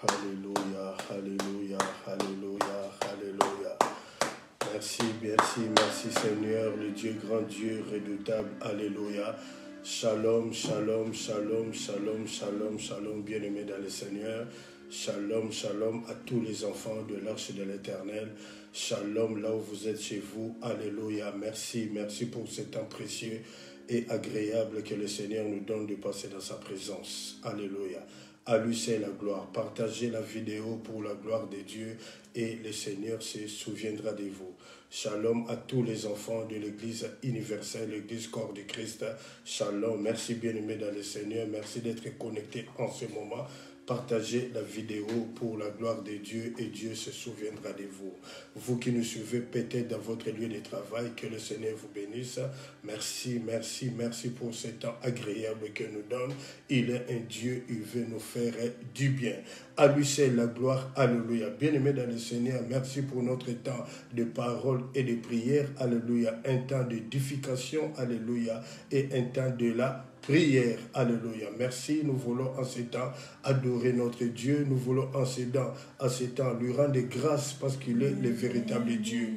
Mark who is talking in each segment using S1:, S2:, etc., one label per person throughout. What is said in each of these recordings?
S1: Alléluia, alléluia, alléluia, alléluia. Merci, merci, merci Seigneur, le Dieu grand, Dieu redoutable. Alléluia. Shalom, shalom, shalom, shalom, shalom, shalom, bien-aimés dans le Seigneur. Shalom, shalom à tous les enfants de l'Arche de l'Éternel. Shalom là où vous êtes chez vous. Alléluia. Merci, merci pour ce temps précieux et agréable que le Seigneur nous donne de passer dans sa présence. Alléluia. À lui c'est la gloire. Partagez la vidéo pour la gloire de Dieu et le Seigneur se souviendra de vous. Shalom à tous les enfants de l'Église universelle, l'Église corps de Christ. Shalom. Merci bien-aimés dans le Seigneur. Merci d'être connectés en ce moment. Partagez la vidéo pour la gloire de Dieu et Dieu se souviendra de vous. Vous qui nous suivez peut-être dans votre lieu de travail, que le Seigneur vous bénisse. Merci, merci, merci pour ce temps agréable qu'il nous donne. Il est un Dieu, il veut nous faire du bien. À lui c'est la gloire, alléluia. Bien-aimés dans le Seigneur, merci pour notre temps de parole et de prière, alléluia. Un temps d'édification, alléluia. Et un temps de la prière, alléluia. Merci, nous voulons en ce temps adorer notre Dieu. Nous voulons en ce temps lui rendre grâce parce qu'il est le véritable Dieu.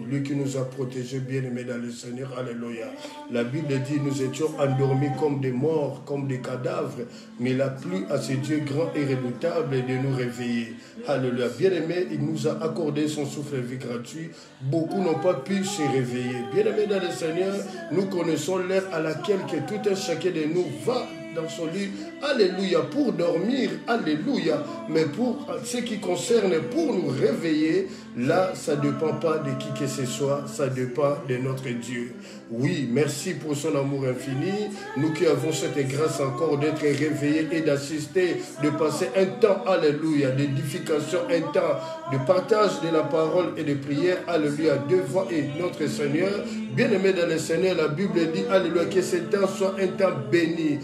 S1: Lui qui nous a protégés, bien-aimés dans le Seigneur, alléluia. La Bible dit, nous étions endormis comme des morts, comme des cadavres, mais il a plu à ce Dieu grand et redoutable de nous réveiller. Alléluia. Bien-aimés, il nous a accordé son souffle de vie gratuit. Beaucoup n'ont pas pu se réveiller. Bien-aimés dans le Seigneur, nous connaissons l'heure à laquelle que tout un chacun de nous va dans son lit, alléluia, pour dormir, alléluia, mais pour ce qui concerne, pour nous réveiller, là, ça ne dépend pas de qui que ce soit, ça dépend de notre Dieu. Oui, merci pour son amour infini, nous qui avons cette grâce encore d'être réveillés et d'assister, de passer un temps, alléluia, d'édification, un temps de partage de la parole et de prière, alléluia, devant notre Seigneur. Bien-aimé dans le Seigneur, la Bible dit, alléluia, que ce temps soit un temps béni,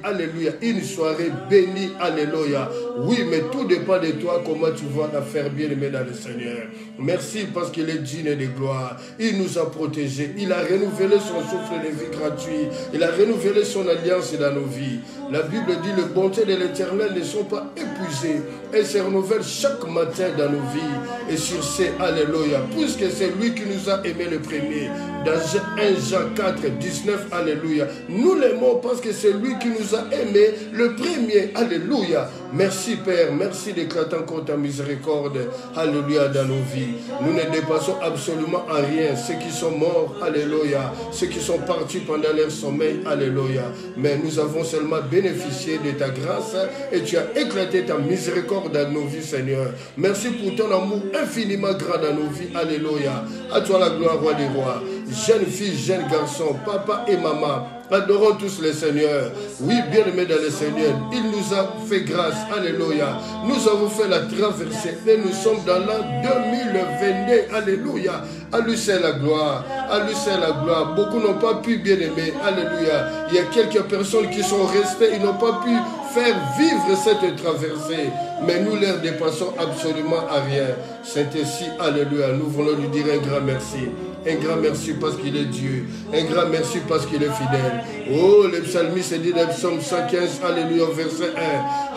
S1: alléluia, une soirée bénie, alléluia. Oui, mais tout dépend de toi, comment tu vas la faire, bien-aimé dans le Seigneur. Merci parce qu'il est digne de gloire. Il nous a protégés, il a renouvelé son souffle de vie gratuit, il a renouvelé son alliance dans nos vies. La Bible dit, les bontés de l'Éternel ne sont pas épuisées, elles se renouvellent chaque matin dans nos vies. Et sur ce, alléluia, puisque c'est lui qui nous a aimés le premier, dans 1 Jean 4, 19, alléluia, nous l'aimons parce que c'est lui qui nous a aimés le premier, alléluia. Merci Père, merci d'éclater encore ta miséricorde, alléluia, dans nos vies. Nous ne dépassons absolument à rien ceux qui sont morts, alléluia, ceux qui sont partis pendant leur sommeil, alléluia. Mais nous avons seulement bénéficié de ta grâce et tu as éclaté ta miséricorde dans nos vies, Seigneur. Merci pour ton amour infiniment grand dans nos vies, alléluia. À toi la gloire, roi des rois. Jeunes filles, jeunes garçons, papa et maman, adorons tous le Seigneur. Oui, bien-aimés dans le Seigneur, il nous a fait grâce, alléluia. Nous avons fait la traversée et nous sommes dans l'an 2022, alléluia. À lui c'est la gloire, à lui c'est la gloire. Beaucoup n'ont pas pu, bien-aimés, alléluia. Il y a quelques personnes qui sont restées, ils n'ont pas pu faire vivre cette traversée. Mais nous leur dépassons absolument à rien. C'est ainsi, alléluia. Nous voulons lui dire un grand merci. Un grand merci parce qu'il est Dieu. Un grand merci parce qu'il est fidèle. Oh, le psalmiste dit dans le psaume 115, alléluia, verset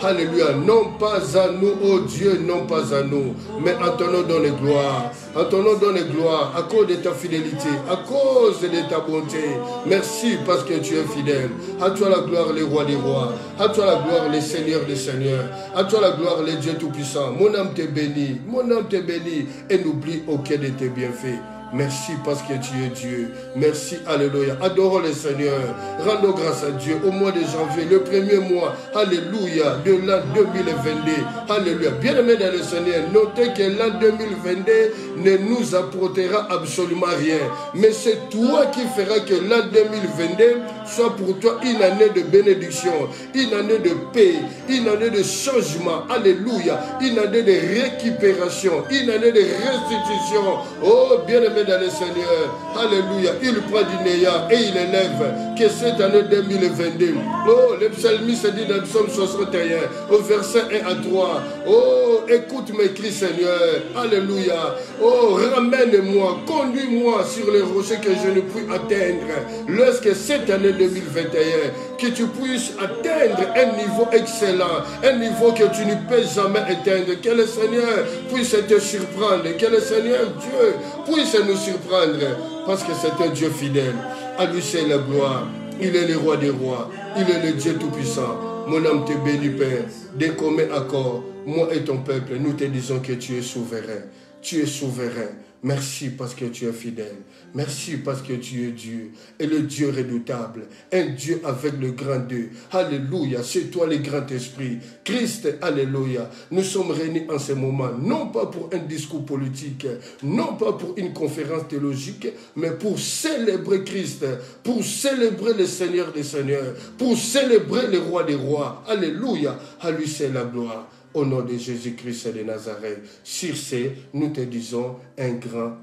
S1: 1. Alléluia. Non pas à nous, oh Dieu, non pas à nous, mais en ton nom donne gloire. En ton nom donne gloire à cause de ta fidélité, à cause de ta bonté. Merci parce que tu es fidèle. À toi la gloire, les rois des rois. À toi la gloire, les seigneurs des seigneurs. À toi la gloire, les dieux tout-puissants. Mon âme te bénit, mon âme te bénit et n'oublie aucun de tes bienfaits. Merci parce que tu es Dieu. Merci, alléluia. Adorons le Seigneur. Rendons grâce à Dieu au mois de janvier, le premier mois, alléluia, de l'an 2022. Alléluia. Bien-aimés dans le Seigneur, notez que l'an 2022 ne nous apportera absolument rien. Mais c'est toi qui feras que l'an 2022 soit pour toi une année de bénédiction, une année de paix, une année de changement. Alléluia. Une année de récupération, une année de restitution. Oh, bien-aimés dans le Seigneur. Alléluia. Il prend du néant et il élève. Que cette année 2022, oh, le psalmiste dit dans le psaume 61, au verset 1 à 3, oh, écoute mes cris, Seigneur. Alléluia. Oh, ramène-moi, conduis-moi sur les rochers que je ne puis atteindre. Lorsque cette année 2021, que tu puisses atteindre un niveau excellent, un niveau que tu ne peux jamais atteindre. Que le Seigneur puisse te surprendre, que le Seigneur Dieu puisse nous surprendre, parce que c'est un Dieu fidèle. À lui c'est la gloire. Il est le roi des rois. Il est le Dieu tout-puissant. Mon âme te bénit, Père. D'un commun accord, moi et ton peuple, nous te disons que tu es souverain. Tu es souverain. Merci parce que tu es fidèle. Merci parce que tu es Dieu. Et le Dieu redoutable. Un Dieu avec le grand Dieu. Alléluia. C'est toi le grand esprit. Christ, alléluia. Nous sommes réunis en ce moment, non pas pour un discours politique, non pas pour une conférence théologique, mais pour célébrer Christ, pour célébrer le Seigneur des Seigneurs, pour célébrer le Roi des Rois. Alléluia. À lui c'est la gloire. Au nom de Jésus-Christ de Nazareth. Sur ce, nous te disons un grand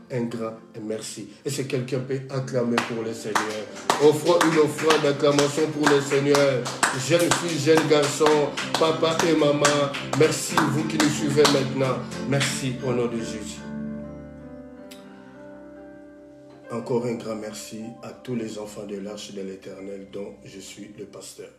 S1: merci. Et si quelqu'un peut acclamer pour le Seigneur. Offrons une offrande d'acclamation pour le Seigneur. Jeunes filles, jeunes garçons, papa et maman, merci vous qui nous suivez maintenant. Merci au nom de Jésus. Encore un grand merci à tous les enfants de l'Arche de l'Éternel dont je suis le pasteur.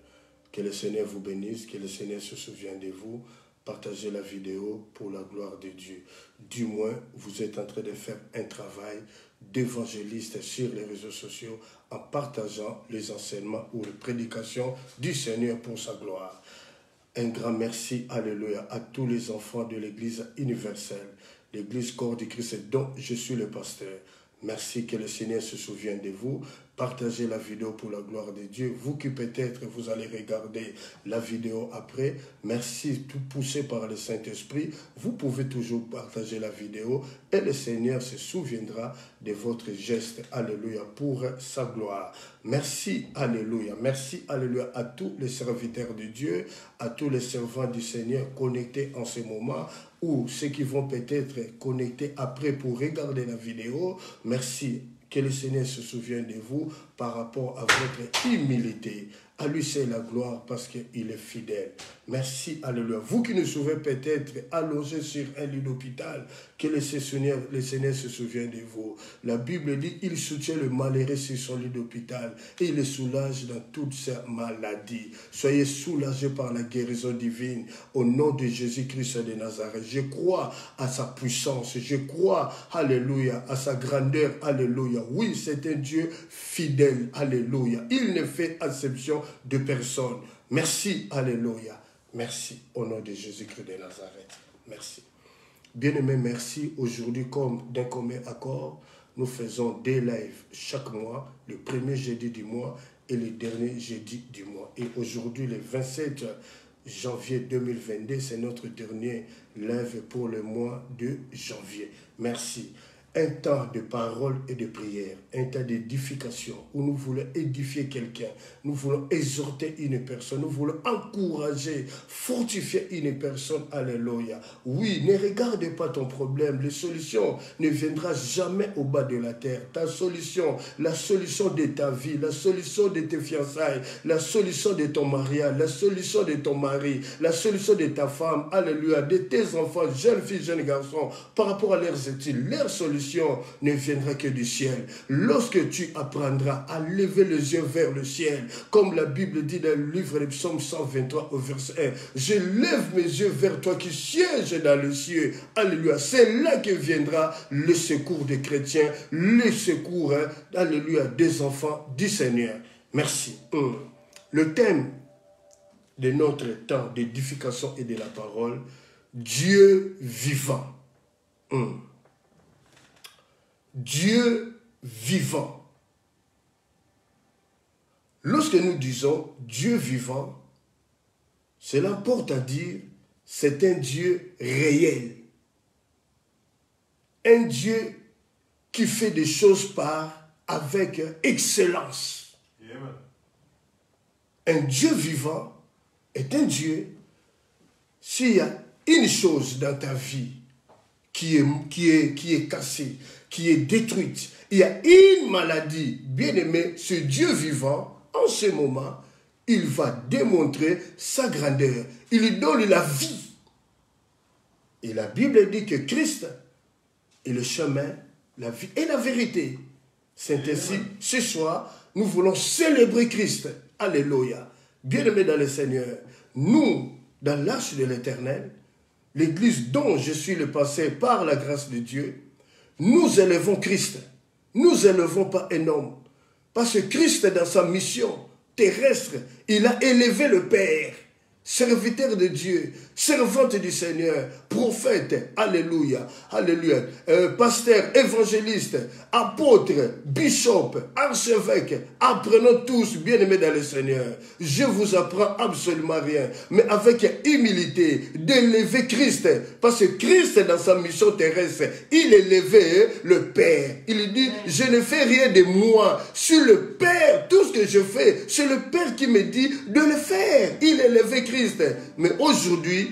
S1: Que le Seigneur vous bénisse, que le Seigneur se souvienne de vous. Partagez la vidéo pour la gloire de Dieu. Du moins, vous êtes en train de faire un travail d'évangéliste sur les réseaux sociaux en partageant les enseignements ou les prédications du Seigneur pour sa gloire. Un grand merci, alléluia, à tous les enfants de l'Église universelle, l'Église corps du Christ dont je suis le pasteur. Merci, que le Seigneur se souvienne de vous. Partagez la vidéo pour la gloire de Dieu. Vous qui peut-être vous allez regarder la vidéo après, merci, tout poussé par le Saint-Esprit. Vous pouvez toujours partager la vidéo et le Seigneur se souviendra de votre geste, alléluia, pour sa gloire. Merci, alléluia. Merci, alléluia, à tous les serviteurs de Dieu, à tous les servants du Seigneur connectés en ce moment, ou ceux qui vont peut-être connecter après pour regarder la vidéo. Merci. Que le Seigneur se souvienne de vous par rapport à votre humilité. À lui c'est la gloire parce qu'il est fidèle. Merci, alléluia. Vous qui nous suivez peut-être allongés sur un lit d'hôpital, que le Seigneur se souvienne de vous. La Bible dit, il soutient le malheureux sur son lit d'hôpital et il le soulage dans toutes ses maladies. Soyez soulagés par la guérison divine au nom de Jésus-Christ de Nazareth. Je crois à sa puissance, je crois, alléluia, à sa grandeur, alléluia. Oui, c'est un Dieu fidèle, alléluia. Il ne fait exception de personne. Merci, alléluia. Merci, au nom de Jésus-Christ de Nazareth. Merci. Bien-aimés, merci. Aujourd'hui, comme d'un commun accord, nous faisons des lives chaque mois, le premier jeudi du mois et le dernier jeudi du mois. Et aujourd'hui, le 27 janvier 2022, c'est notre dernier live pour le mois de janvier. Merci. Un temps de parole et de prière, un temps d'édification où nous voulons édifier quelqu'un, nous voulons exhorter une personne, nous voulons encourager, fortifier une personne, alléluia. Oui, ne regarde pas ton problème, la solution ne viendra jamais au bas de la terre. Ta solution, la solution de ta vie, la solution de tes fiançailles, la solution de ton mariage, la solution de ton mari, la solution de ta femme, alléluia, de tes enfants, jeunes filles, jeunes garçons, par rapport à leurs études, leur solution ne viendra que du ciel. Lorsque tu apprendras à lever les yeux vers le ciel, comme la Bible dit dans le livre de Psaume 123 au verset 1, je lève mes yeux vers toi qui sièges dans le ciel. Alléluia. C'est là que viendra le secours des chrétiens, le secours, alléluia, des enfants du Seigneur. Merci. Le thème de notre temps d'édification et de la parole, Dieu vivant. Dieu vivant. Lorsque nous disons Dieu vivant, cela porte à dire c'est un Dieu réel. Un Dieu qui fait des choses avec excellence. Amen. Un Dieu vivant est un Dieu, s'il y a une chose dans ta vie qui est cassée, qui est détruite. Il y a une maladie, bien aimé, ce Dieu vivant, en ce moment, il va démontrer sa grandeur. Il lui donne la vie. Et la Bible dit que Christ est le chemin, la vie et la vérité. C'est ainsi, ce soir, nous voulons célébrer Christ. Alléluia. Bien-aimés dans le Seigneur, nous, dans l'arche de l'Éternel, l'église dont je suis le pasteur par la grâce de Dieu, nous élevons Christ. Nous élevons pas un homme. Parce que Christ, dans sa mission terrestre, il a élevé le Père. Serviteur de Dieu, servante du Seigneur, prophète, alléluia, alléluia, pasteur, évangéliste, apôtre, bishop, archevêque, apprenons tous, bien-aimés dans le Seigneur. Je vous apprends absolument rien, mais avec humilité, d'élever Christ, parce que Christ, dans sa mission terrestre, il élevait le Père. Il dit, je ne fais rien de moi, sur le Père, tout ce que je fais, c'est le Père qui me dit de le faire. Il élevait Christ. Mais aujourd'hui,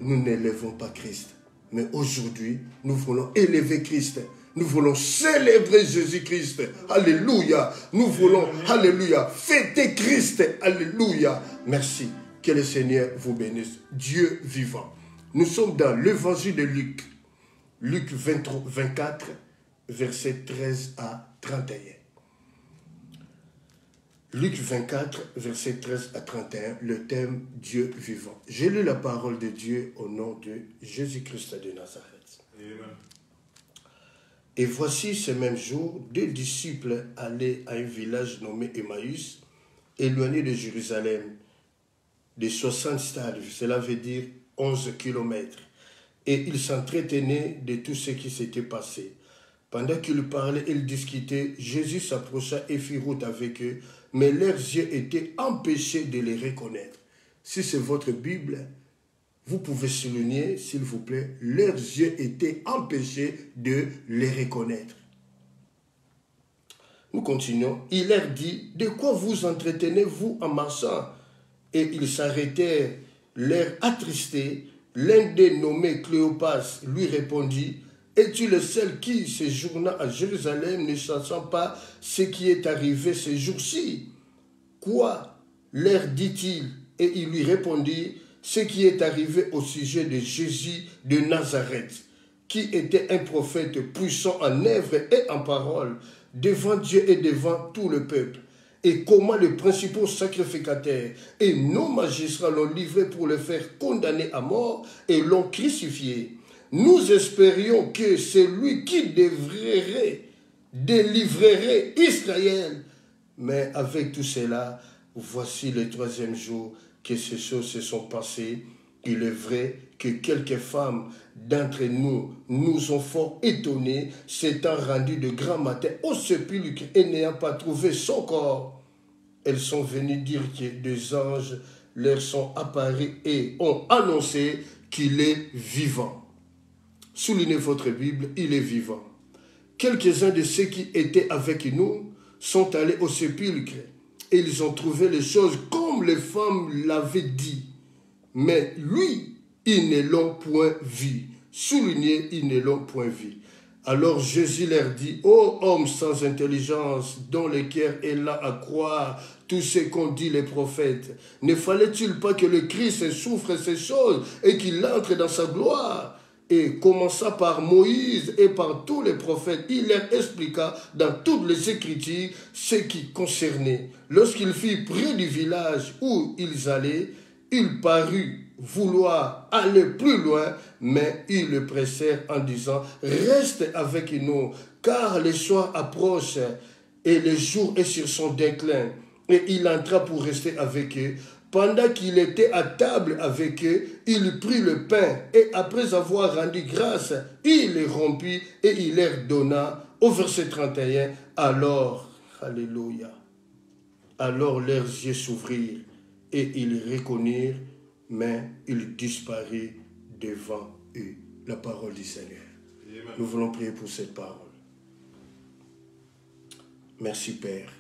S1: nous n'élevons pas Christ. Mais aujourd'hui, nous voulons élever Christ. Nous voulons célébrer Jésus-Christ. Alléluia. Nous voulons, alléluia, fêter Christ. Alléluia. Merci. Que le Seigneur vous bénisse. Dieu vivant. Nous sommes dans l'évangile de Luc. Luc 24, versets 13 à 31. Luc 24, versets 13 à 31, le thème Dieu vivant. J'ai lu la parole de Dieu au nom de Jésus-Christ de Nazareth. Amen. Et voici ce même jour, 2 disciples allaient à un village nommé Emmaüs, éloigné de Jérusalem, de 60 stades, cela veut dire 11 kilomètres. Et ils s'entretenaient de tout ce qui s'était passé. Pendant qu'ils parlaient, ils discutaient, Jésus s'approcha et fit route avec eux, mais leurs yeux étaient empêchés de les reconnaître. Si c'est votre Bible, vous pouvez souligner, s'il vous plaît, leurs yeux étaient empêchés de les reconnaître. Nous continuons. Il leur dit, de quoi vous entretenez-vous en marchant? Et ils s'arrêtèrent, l'air attristés. L'un des nommés Cléopas lui répondit, es-tu le seul qui, séjournant à Jérusalem, ne sachant pas ce qui est arrivé ces jours-ci? Quoi? Leur dit-il, et il lui répondit, ce qui est arrivé au sujet de Jésus de Nazareth, qui était un prophète puissant en œuvre et en parole, devant Dieu et devant tout le peuple. Et comment les principaux sacrificateurs et nos magistrats l'ont livré pour le faire condamner à mort et l'ont crucifié. Nous espérions que c'est lui qui délivrerait Israël. Mais avec tout cela, voici le 3e jour que ces choses se sont passées. Il est vrai que quelques femmes d'entre nous nous ont fort étonnés, s'étant rendues de grand matin au sépulcre et n'ayant pas trouvé son corps. Elles sont venues dire que des anges leur sont apparus et ont annoncé qu'il est vivant. Soulignez votre Bible, il est vivant. Quelques-uns de ceux qui étaient avec nous sont allés au sépulcre et ils ont trouvé les choses comme les femmes l'avaient dit. Mais lui, ils ne l'ont point vu. Soulignez, ils ne l'ont point vu. Alors Jésus leur dit, ô hommes sans intelligence, dont le cœur est là à croire tout ce qu'ont dit les prophètes, ne fallait-il pas que le Christ souffre ces choses et qu'il entre dans sa gloire? Et commença par Moïse et par tous les prophètes, il leur expliqua dans toutes les Écritures ce qui concernait. Lorsqu'il fut près du village où ils allaient, il parut vouloir aller plus loin, mais ils le pressèrent en disant, reste avec nous, car le soir approche et le jour est sur son déclin. Et il entra pour rester avec eux. Pendant qu'il était à table avec eux, il prit le pain et après avoir rendu grâce, il le rompit et il leur donna. Au verset 31, alors, alléluia, alors leurs yeux s'ouvrirent et ils reconnurent, mais il disparut devant eux. La parole du Seigneur. Amen. Nous voulons prier pour cette parole. Merci Père.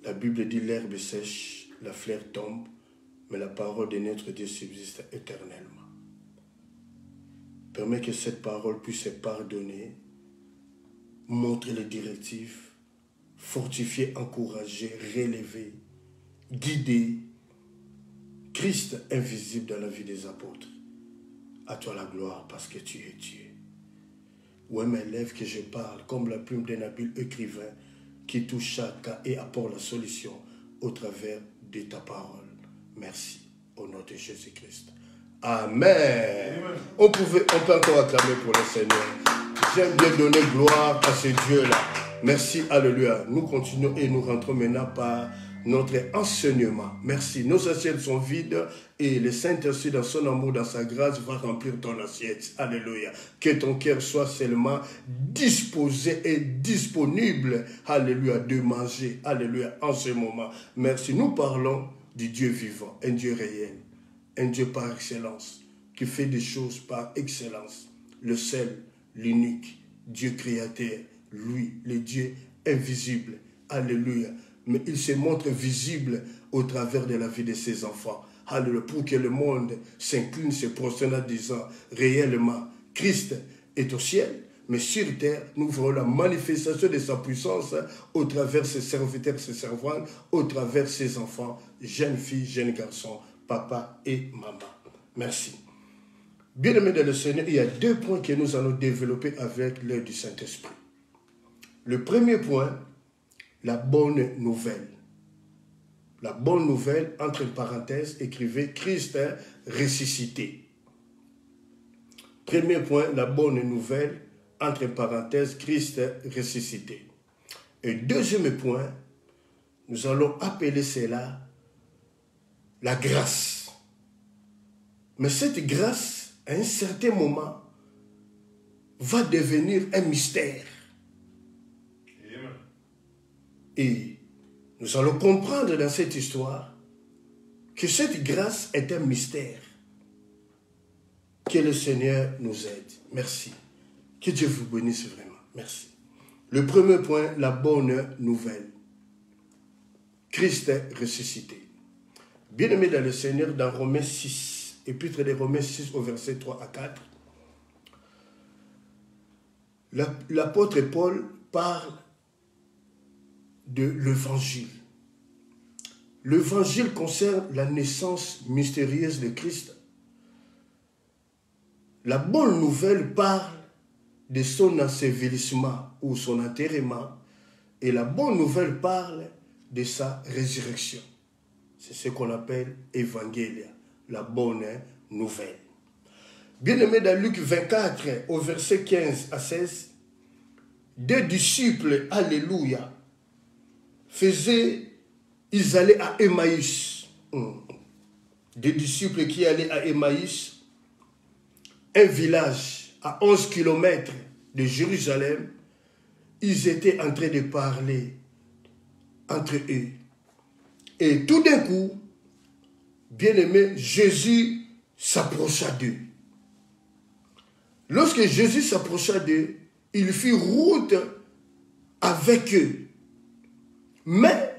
S1: La Bible dit l'herbe sèche, la fleur tombe, mais la parole de notre Dieu subsiste éternellement. Permets que cette parole puisse pardonner, montrer les directives, fortifier, encourager, relever, guider. Christ invisible dans la vie des apôtres. À toi la gloire parce que tu es Dieu. Ouais, mes lèvres que je parle comme la plume d'un habile écrivain qui touche chaque cas et apporte la solution au travers de ta parole. Merci. Au nom de Jésus-Christ. Amen. On peut encore acclamer pour le Seigneur. J'aime bien donner gloire à ce Dieu-là. Merci, alléluia. Nous continuons et nous rentrons maintenant par notre enseignement. Merci. Nos assiettes sont vides et le Saint-Esprit, dans son amour, dans sa grâce, va remplir ton assiette. Alléluia. Que ton cœur soit seulement disposé et disponible, alléluia, de manger, alléluia, en ce moment. Merci. Nous parlons du Dieu vivant, un Dieu réel, un Dieu par excellence, qui fait des choses par excellence. Le seul, l'unique, Dieu créateur, lui, le Dieu invisible. Alléluia. Mais il se montre visible au travers de la vie de ses enfants. Alléluia. Pour que le monde s'incline, se prosterne en disant réellement, Christ est au ciel, mais sur terre, nous verrons la manifestation de sa puissance au travers ses serviteurs, ses servantes, au travers ses enfants, jeunes filles, jeunes garçons, papa et maman. Merci. Bien-aimés dans le Seigneur, il y a 2 points que nous allons développer avec l'aide du Saint-Esprit. Le premier point, la bonne nouvelle. La bonne nouvelle, entre parenthèses, écrivez Christ ressuscité. Premier point, la bonne nouvelle, entre parenthèses, Christ ressuscité. Et deuxième point, nous allons appeler cela la grâce. Mais cette grâce, à un certain moment, va devenir un mystère. Et nous allons comprendre dans cette histoire que cette grâce est un mystère. Que le Seigneur nous aide. Merci. Que Dieu vous bénisse vraiment. Merci. Le premier point, la bonne nouvelle. Christ est ressuscité. Bien-aimé dans le Seigneur, dans Romains 6, épître de Romains 6 au verset 3 à 4, l'apôtre Paul parle de l'évangile. L'évangile concerne la naissance mystérieuse de Christ. La bonne nouvelle parle de son ensevelissement ou son enterrement. Et la bonne nouvelle parle de sa résurrection. C'est ce qu'on appelle évangile, la bonne nouvelle. Bien-aimé, dans Luc 24, au verset 15 à 16, 2 disciples, alléluia, ils allaient à Emmaüs. Des disciples qui allaient à Emmaüs, un village à 11 km de Jérusalem. Ils étaient en train de parler entre eux. Et tout d'un coup, bien-aimé, Jésus s'approcha d'eux. Lorsque Jésus s'approcha d'eux, il fit route avec eux. Mais,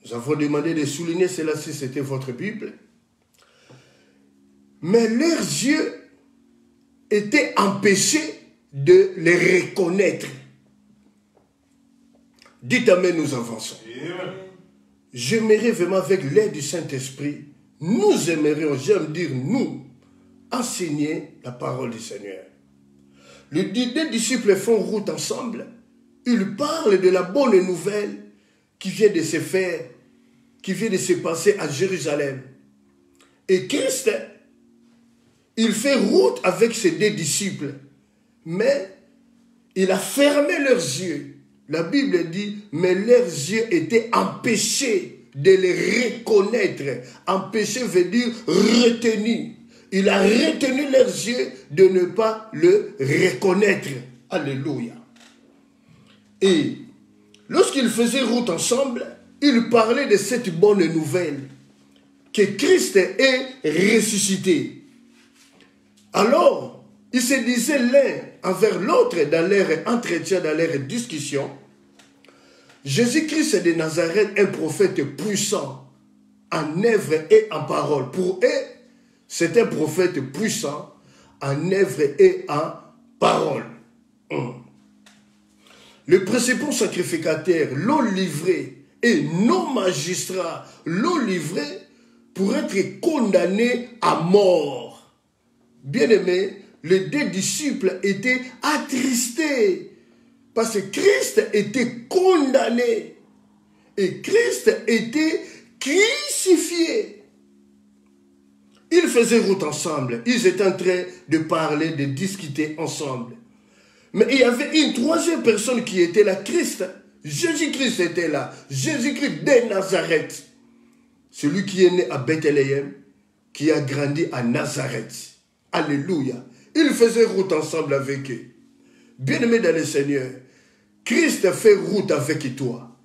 S1: nous avons demandé de souligner cela si c'était votre Bible, mais leurs yeux étaient empêchés de les reconnaître. Dites Amen, nous avançons. J'aimerais vraiment, avec l'aide du Saint-Esprit, nous aimerions, j'aime dire nous, enseigner la parole du Seigneur. Les 2 disciples font route ensemble. Ils parlent de la bonne nouvelle qui vient de se faire, qui vient de se passer à Jérusalem. Et Christ, il fait route avec ses 2 disciples. Mais il a fermé leurs yeux. La Bible dit, mais leurs yeux étaient empêchés de les reconnaître. Empêcher veut dire retenu. Il a retenu leurs yeux de ne pas le reconnaître. Alléluia. Et lorsqu'ils faisaient route ensemble, ils parlaient de cette bonne nouvelle, que Christ est ressuscité. Alors, ils se disaient l'un envers l'autre dans leur entretien, dans leur discussion, Jésus-Christ de Nazareth, un prophète puissant en œuvre et en parole. Pour eux, c'est un prophète puissant en œuvre et en parole. Le principal sacrificateur l'ont livré et nos magistrats l'ont livré pour être condamnés à mort. Bien-aimés, les deux disciples étaient attristés parce que Christ était condamné et Christ était crucifié. Ils faisaient route ensemble, ils étaient en train de parler, de discuter ensemble. Mais il y avait une troisième personne qui était là, Christ. Jésus-Christ était là. Jésus-Christ de Nazareth. Celui qui est né à Bethléem, qui a grandi à Nazareth. Alléluia. Ils faisaient route ensemble avec eux. Bien-aimé dans le Seigneur, Christ fait route avec toi.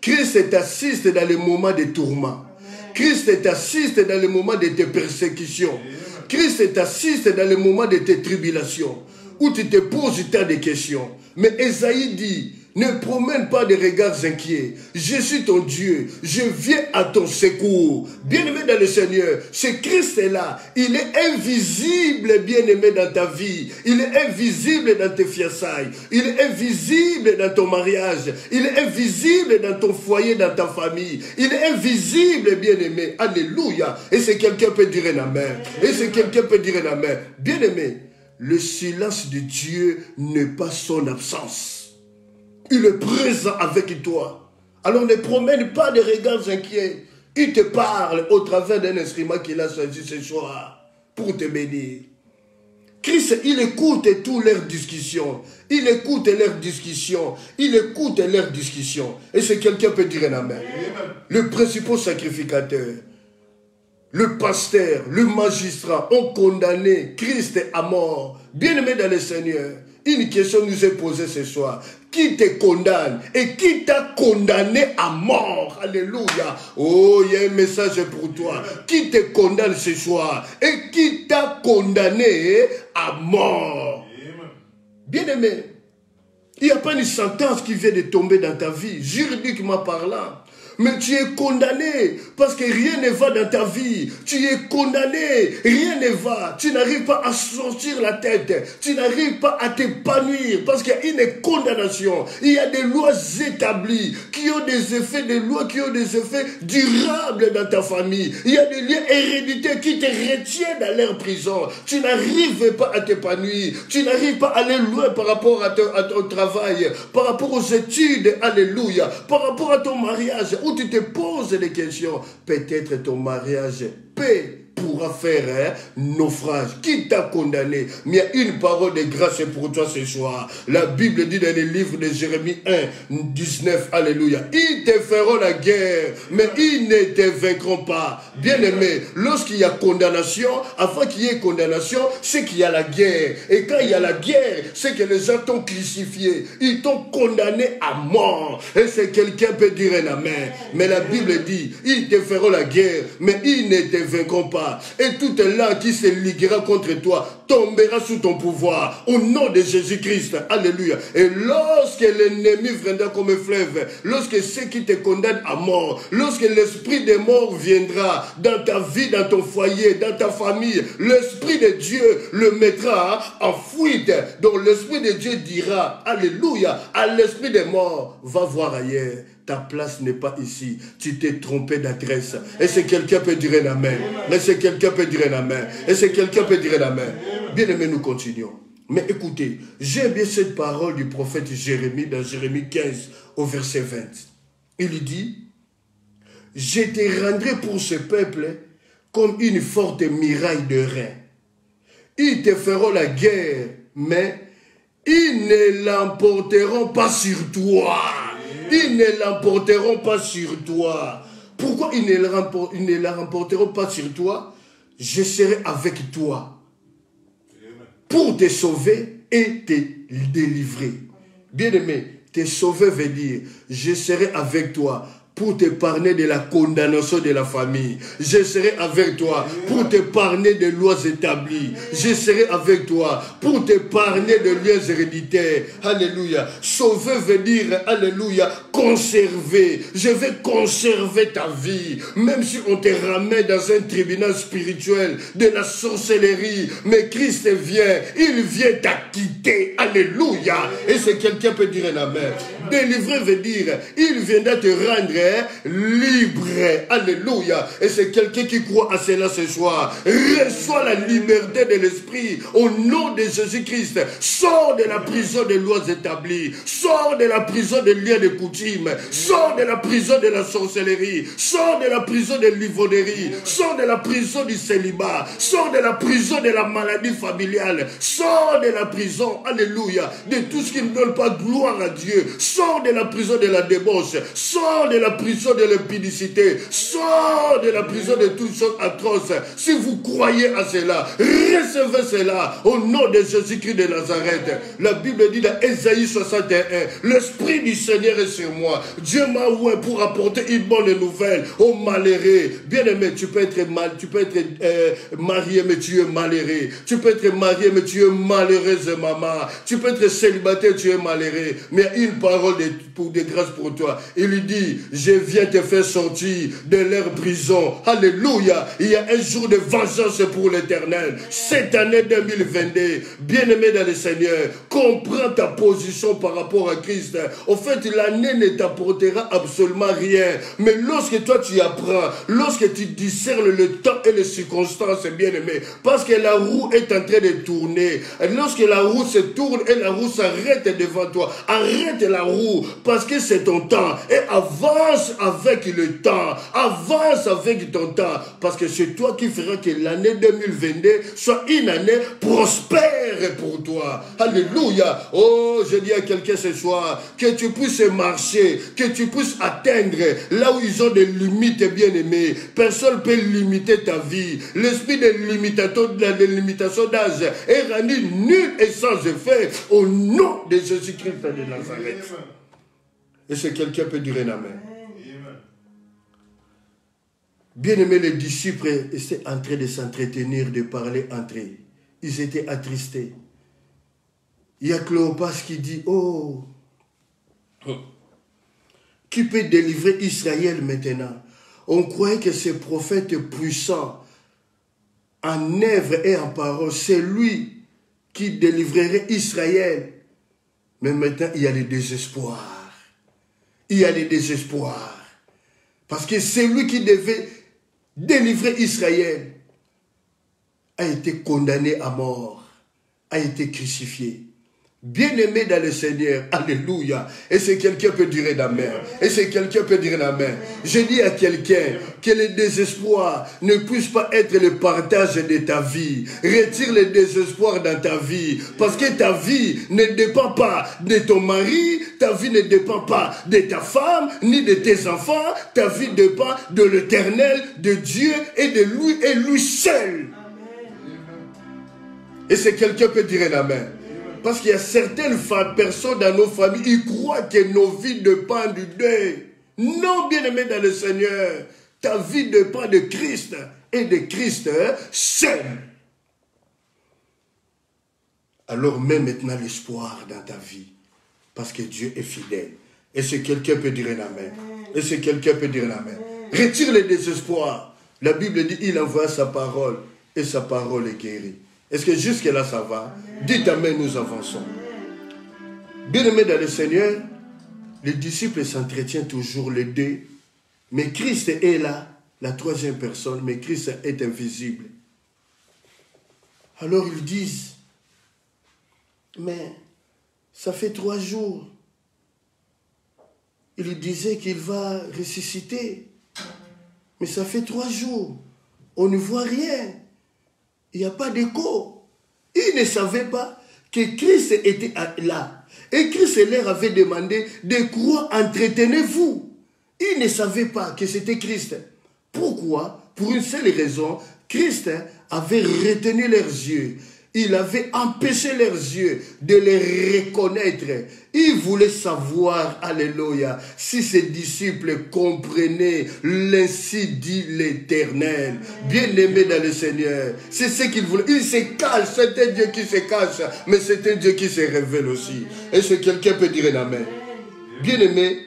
S1: Christ t'assiste dans les moments de tourment. Christ t'assiste dans les moments de tes persécutions. Christ t'assiste dans les moments de tes tribulations, où tu te poses tant de questions. Mais Ésaïe dit, ne promène pas de regards inquiets. Je suis ton Dieu. Je viens à ton secours. Bien-aimé dans le Seigneur, ce Christ-là, il est invisible, bien-aimé, dans ta vie. Il est invisible dans tes fiançailles. Il est invisible dans ton mariage. Il est invisible dans ton foyer, dans ta famille. Il est invisible, bien-aimé. Alléluia. Et si quelqu'un peut dire un amen. Et si quelqu'un peut dire un amen. Bien-aimé, le silence de Dieu n'est pas son absence. Il est présent avec toi. Alors ne promène pas de regards inquiets. Il te parle au travers d'un instrument qu'il a choisi ce soir pour te bénir. Christ, il écoute toutes leurs discussions. Il écoute leurs discussions. Il écoute leurs discussions. Et si quelqu'un peut dire un amen. Le principal sacrificateur, le pasteur, le magistrat ont condamné Christ à mort. Bien-aimé dans le Seigneur, une question nous est posée ce soir. Qui te condamne et qui t'a condamné à mort? Alléluia. Oh, il y a un message pour toi. Qui te condamne ce soir et qui t'a condamné à mort? Bien-aimé, il n'y a pas une sentence qui vient de tomber dans ta vie, juridiquement parlant. Mais tu es condamné parce que rien ne va dans ta vie. Tu es condamné, rien ne va. Tu n'arrives pas à sortir la tête. Tu n'arrives pas à t'épanouir parce qu'il y a une condamnation. Il y a des lois établies qui ont des effets, des lois qui ont des effets durables dans ta famille. Il y a des liens héréditaires qui te retiennent dans leur prison. Tu n'arrives pas à t'épanouir. Tu n'arrives pas à aller loin par rapport à ton travail, par rapport aux études. Alléluia. Par rapport à ton mariage, où tu te poses des questions. Peut-être ton mariage pourra faire naufrage. Qui t'a condamné? Mais il y a une parole de grâce pour toi ce soir. La Bible dit dans le livre de Jérémie 1, 19, alléluia. Ils te feront la guerre, mais ils ne te vaincront pas. Bien-aimé, lorsqu'il y a condamnation, avant qu'il y ait condamnation, c'est qu'il y a la guerre. Et quand il y a la guerre, c'est que les gens t'ont crucifié. Ils t'ont condamné à mort. Et c'est quelqu'un peut dire un amen. Mais la Bible dit, ils te feront la guerre, mais ils ne te vaincront pas. Et toute l'âme qui se liguera contre toi tombera sous ton pouvoir. Au nom de Jésus-Christ. Alléluia. Et lorsque l'ennemi viendra comme un fleuve, lorsque ceux qui te condamnent à mort, lorsque l'esprit des morts viendra dans ta vie, dans ton foyer, dans ta famille, l'esprit de Dieu le mettra en fuite. Donc l'esprit de Dieu dira, alléluia, à l'esprit des morts, va voir ailleurs. Ta place n'est pas ici. Tu t'es trompé d'adresse. Et si quelqu'un peut dire un amen. Et si quelqu'un peut dire un amen. Et si quelqu'un peut dire un amen. Bien aimé, nous continuons. Mais écoutez, j'aime bien cette parole du prophète Jérémie dans Jérémie 15 au verset 20. Il dit, je te rendrai pour ce peuple comme une forte muraille de reins. Ils te feront la guerre, mais ils ne l'emporteront pas sur toi. Ils ne l'emporteront pas sur toi. Pourquoi ils ne la remporteront pas sur toi? Je serai avec toi pour te sauver et te délivrer. Bien-aimé, te sauver veut dire, je serai avec toi pour t'épargner de la condamnation de la famille. Je serai avec toi pour t'épargner des lois établies. Je serai avec toi pour t'épargner de liens héréditaires. Alléluia. Sauver veut dire, alléluia, conserver. Je vais conserver ta vie. Même si on te ramène dans un tribunal spirituel de la sorcellerie, mais Christ vient, il vient t'acquitter. Alléluia. Et c'est quelqu'un peut dire un amen. Délivrer veut dire, il viendra te rendre libre. Alléluia. Et c'est quelqu'un qui croit à cela ce soir. Reçois la liberté de l'esprit au nom de Jésus-Christ. Sors de la prison des lois établies. Sors de la prison des liens de coutume. Sors de la prison de la sorcellerie. Sors de la prison de l'ivrognerie. Sors de la prison du célibat. Sors de la prison de la maladie familiale. Sors de la prison, alléluia, de tout ce qui ne donne pas gloire à Dieu. Sors de la prison de la débauche. Sors de la prison de l'impudicité. Sors de la prison de toutes choses atroces. Si vous croyez à cela, recevez cela au nom de Jésus-Christ de Nazareth. La Bible dit dans Ésaïe 61, l'Esprit du Seigneur est sur moi. Dieu m'a oint pour apporter une bonne nouvelle aux malheureux. Bien-aimé, tu peux être marié, mais tu es malheureux. Tu peux être marié, mais tu es malheureuse, maman. Tu peux être célibataire, tu es malheureux. Mais il y a une parole de grâce pour toi. Il lui dit, je viens te faire sortir de leur prison. Alléluia. Il y a un jour de vengeance pour l'Éternel. Cette année 2022, bien-aimé dans le Seigneur, comprends ta position par rapport à Christ. Au fait, l'année ne t'apportera absolument rien. Mais lorsque toi tu apprends, lorsque tu discernes le temps et les circonstances, bien-aimé, parce que la roue est en train de tourner. Lorsque la roue se tourne et la roue s'arrête devant toi, arrête la roue parce que c'est ton temps et avance avec le temps. Avance avec ton temps parce que c'est toi qui feras que l'année 2022 soit une année prospère pour toi. Alléluia. Oh, je dis à quelqu'un ce soir que tu puisses marcher, que tu puisses atteindre là où ils ont des limites, bien-aimés. Personne ne peut limiter ta vie. L'esprit de limitation d'âge est rendu nul et sans effet au nom de Jésus-Christ de Nazareth. Et ce quelqu'un peut dire un amen. Bien-aimés, les disciples étaient en train de s'entretenir, de parler entre eux. Ils étaient attristés. Il y a Cléopas qui dit, oh, qui peut délivrer Israël maintenant? On croyait que ce prophète puissant, en œuvre et en parole, c'est lui qui délivrerait Israël. Mais maintenant, il y a le désespoir. Il y a le désespoir. Parce que celui qui devait délivrer Israël a été condamné à mort, a été crucifié. Bien-aimé dans le Seigneur, alléluia. Et c'est quelqu'un peut dire amen. Et c'est quelqu'un peut dire amen. Je dis à quelqu'un que le désespoir ne puisse pas être le partage de ta vie. Retire le désespoir dans ta vie. Parce que ta vie ne dépend pas de ton mari, ta vie ne dépend pas de ta femme, ni de tes enfants. Ta vie dépend de l'Éternel, de Dieu et de lui seul. Et c'est quelqu'un peut dire amen. Parce qu'il y a certaines personnes dans nos familles, ils croient que nos vies dépendent du deuil. Non, bien-aimé dans le Seigneur, ta vie dépend de Christ et de Christ seul. Alors mets maintenant l'espoir dans ta vie, parce que Dieu est fidèle. Et si quelqu'un peut dire un amen. Et si quelqu'un peut dire un amen. Retire le désespoir. La Bible dit, il envoie sa parole, et sa parole est guérie. Est-ce que jusque-là ça va? Dites amen, nous avançons. Bien-aimés dans le Seigneur, les disciples s'entretiennent toujours les deux. Mais Christ est là, la troisième personne, mais Christ est invisible. Alors ils disent, mais ça fait 3 jours. Il disait qu'il va ressusciter. Mais ça fait 3 jours. On ne voit rien. Il n'y a pas d'écho. Ils ne savaient pas que Christ était là. Et Christ leur avait demandé de croire, entretenez-vous. Ils ne savaient pas que c'était Christ. Pourquoi? Pour une seule raison, Christ avait retenu leurs yeux. il avait empêché leurs yeux de les reconnaître. Il voulait savoir, alléluia, si ses disciples comprenaient l'ainsi dit l'Éternel. Bien-aimé dans le Seigneur, c'est ce qu'il voulait. Il se cache, c'est un Dieu qui se cache, mais c'est un Dieu qui se révèle aussi. Est-ce que quelqu'un peut dire un amen? Bien-aimé,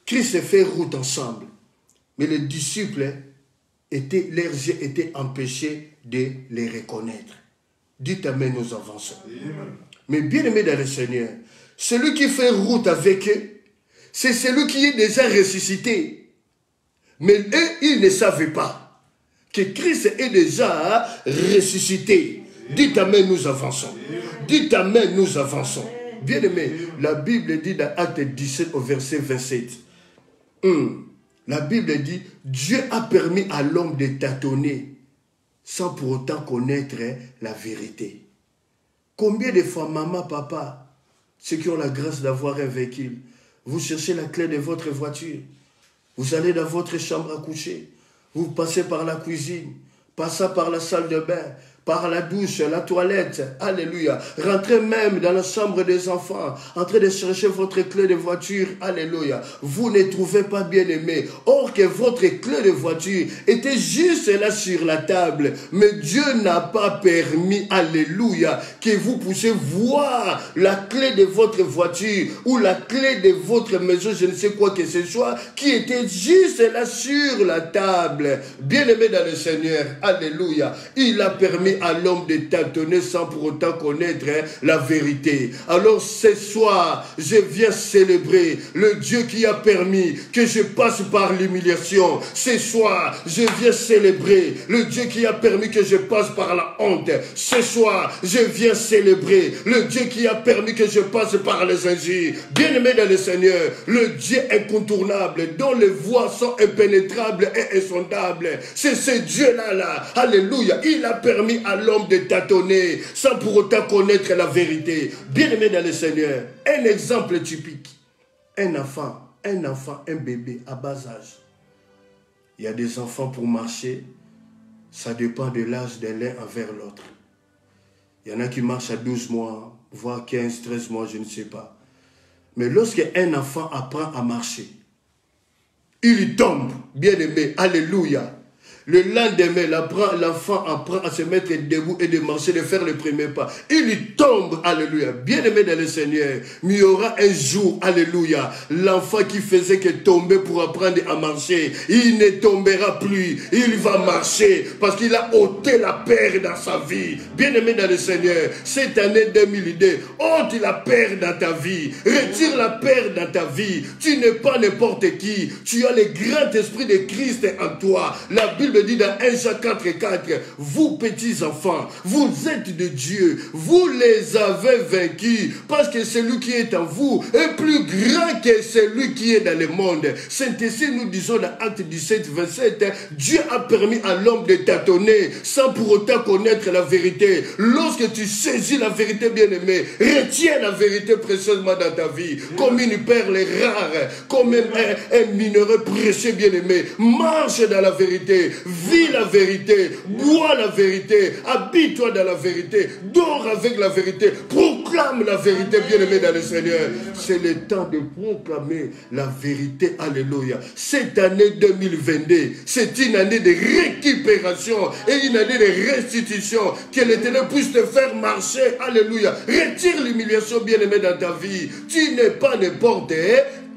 S1: Christ et fait route ensemble, mais les disciples, leurs yeux étaient empêchés de les reconnaître. Dites amen, nous avançons. Mais bien-aimé dans le Seigneur, celui qui fait route avec eux, c'est celui qui est déjà ressuscité. Mais eux, ils ne savaient pas que Christ est déjà ressuscité. Dites amen, nous avançons. Dites amen, nous avançons. Bien-aimé, la Bible dit dans Acte 17 au verset 27. La Bible dit, Dieu a permis à l'homme de tâtonner sans pour autant connaître la vérité. Combien de fois, maman, papa, ceux qui ont la grâce d'avoir un véhicule, vous cherchez la clé de votre voiture, vous allez dans votre chambre à coucher, vous passez par la cuisine, passez par la salle de bain, par la douche, la toilette, alléluia. Rentrez même dans la chambre des enfants, en train de chercher votre clé de voiture, alléluia. Vous ne trouvez pas bien aimé. Or que votre clé de voiture était juste là sur la table. Mais Dieu n'a pas permis, alléluia, que vous puissiez voir la clé de votre voiture ou la clé de votre maison, je ne sais quoi que ce soit, qui était juste là sur la table. Bien aimé dans le Seigneur, alléluia. Il a permis à l'homme de tâtonner sans pour autant connaître la vérité. Alors ce soir, je viens célébrer le Dieu qui a permis que je passe par l'humiliation. Ce soir, je viens célébrer le Dieu qui a permis que je passe par la honte. Ce soir, je viens célébrer le Dieu qui a permis que je passe par les injures. Bien-aimé dans le Seigneur, le Dieu incontournable dont les voies sont impénétrables et insondables. C'est ce Dieu-là, alléluia. Il a permis à l'homme de tâtonner sans pour autant connaître la vérité. Bien-aimé dans le Seigneur, un exemple typique. Un enfant, un bébé à bas âge. Il y a des enfants pour marcher, ça dépend de l'âge de l'un envers l'autre. Il y en a qui marchent à 12 mois, voire 15, 13 mois, je ne sais pas. Mais lorsque un enfant apprend à marcher, il tombe, bien-aimé, alléluia. Le lendemain, l'enfant apprend à se mettre debout et de marcher, de faire le premier pas. Il tombe, alléluia. Bien-aimé dans le Seigneur, mais il y aura un jour, alléluia, l'enfant qui faisait que tomber pour apprendre à marcher, il ne tombera plus. Il va marcher parce qu'il a ôté la peur dans sa vie. Bien-aimé dans le Seigneur, cette année 2002, ôte la peur dans ta vie. Retire la peur dans ta vie. Tu n'es pas n'importe qui. Tu as le grand esprit de Christ en toi. La Bible dit dans 1 Jean 4,4, vous petits enfants, vous êtes de Dieu, vous les avez vaincus, parce que celui qui est en vous est plus grand que celui qui est dans le monde. C'est ainsi nous disons dans Acte 17, 27, Dieu a permis à l'homme de tâtonner sans pour autant connaître la vérité. Lorsque tu saisis la vérité, bien-aimé, retiens la vérité précieusement dans ta vie, comme une perle rare, comme un minerai précieux, bien-aimé. Marche dans la vérité. Vis la vérité, bois la vérité, habille-toi dans la vérité, dors avec la vérité, proclame la vérité, bien-aimé dans le Seigneur. C'est le temps de proclamer la vérité, alléluia. Cette année 2022, c'est une année de récupération et une année de restitution. Que l'Éternel puisse te faire marcher, alléluia. Retire l'humiliation, bien-aimé, dans ta vie. Tu n'es pas n'importe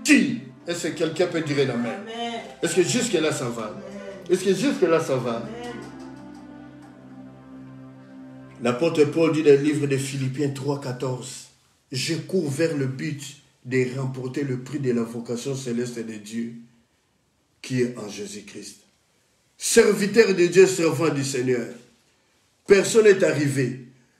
S1: qui. Est-ce que quelqu'un peut dire amen? Est-ce que jusque là ça va? Est-ce que jusque là ça va? L'apôtre Paul dit dans le livre de Philippiens 3,14, je cours vers le but de remporter le prix de la vocation céleste de Dieu qui est en Jésus-Christ. Serviteur de Dieu, servant du Seigneur. Personne n'est arrivé.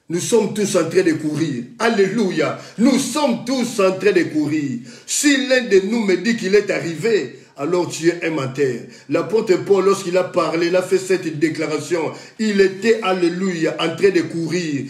S1: Nous sommes tous en train de courir. Alléluia. Nous sommes tous en train de courir. Si l'un de nous me dit qu'il est arrivé, alors tu es aimantaire. L'apôtre Paul, lorsqu'il a parlé, il a fait cette déclaration. Il était, alléluia, en train de courir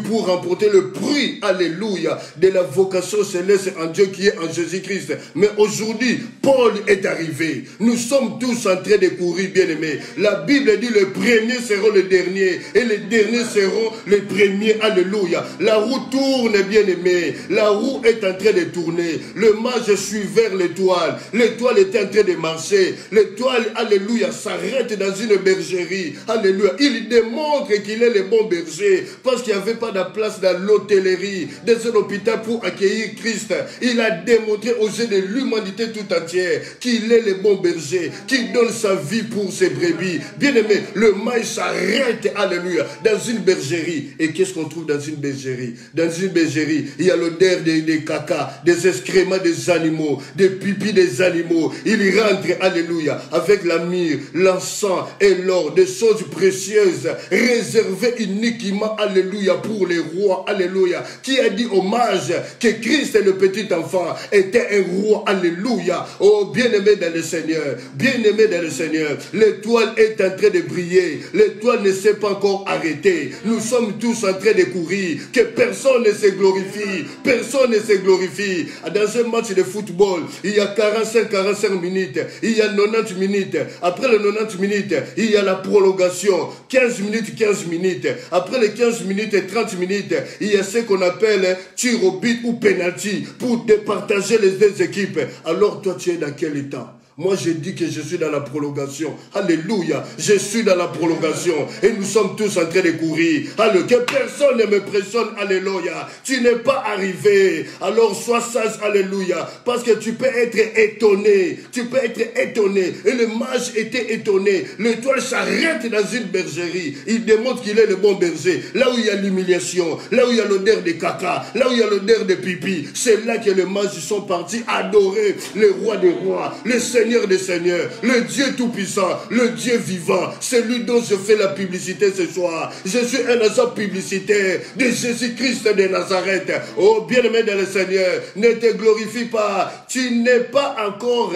S1: pour remporter le prix, alléluia, de la vocation céleste en Dieu qui est en Jésus-Christ. Mais aujourd'hui, Paul est arrivé. Nous sommes tous en train de courir, bien-aimés. La Bible dit les premiers seront les derniers et les derniers seront les premiers, alléluia. La roue tourne, bien-aimés. La roue est en train de tourner. Le mage suit vers l'étoile. L'étoile était en train de marcher. L'étoile, alléluia, s'arrête dans une bergerie. Alléluia. Il démontre qu'il est le bon berger parce qu'il n'y avait pas de place dans l'hôtellerie, dans un hôpital pour accueillir Christ. Il a démontré aux yeux de l'humanité tout entière qu'il est le bon berger, qu'il donne sa vie pour ses brebis. Bien-aimé, le mage s'arrête, alléluia, dans une bergerie. Et qu'est-ce qu'on trouve dans une bergerie? Dans une bergerie, il y a l'odeur des caca, des excréments des animaux, des pipis des animaux. Il y rentre, alléluia, avec la myrrhe, l'encens et l'or, des choses précieuses, réservées uniquement, alléluia, pour les rois, alléluia. Qui a dit au mage que Christ, le petit enfant, était un roi, alléluia. Oh, bien-aimé dans le Seigneur, bien-aimé dans le Seigneur, l'étoile est en train de briller, l'étoile ne s'est pas encore arrêtée. Nous sommes tous en train de courir, que personne ne se glorifie, personne ne se glorifie. Dans un match de football, il y a 45 minutes, il y a 90 minutes. Après les 90 minutes, il y a la prolongation, 15 minutes. Après les 15 minutes et 30 minutes, il y a ce qu'on appelle tir au but ou penalty pour départager les deux équipes. Alors toi, tu es dans quel état? Moi, je dis que je suis dans la prolongation. Alléluia. Je suis dans la prolongation. Et nous sommes tous en train de courir. Alors, que personne ne me pressionne. Alléluia. Tu n'es pas arrivé. Alors, sois sage. Alléluia. Parce que tu peux être étonné. Tu peux être étonné. Et le mage était étonné. L'étoile s'arrête dans une bergerie. Il démontre qu'il est le bon berger. Là où il y a l'humiliation. Là où il y a l'odeur des caca. Là où il y a l'odeur des pipis. C'est là que les mages sont partis adorer le roi des rois. Le Seigneur des seigneurs, le Dieu tout-puissant, le Dieu vivant, celui dont je fais la publicité ce soir. Je suis un agent publicitaire de Jésus-Christ de Nazareth. Oh, bien-aimé dans le Seigneur, ne te glorifie pas. Tu n'es pas encore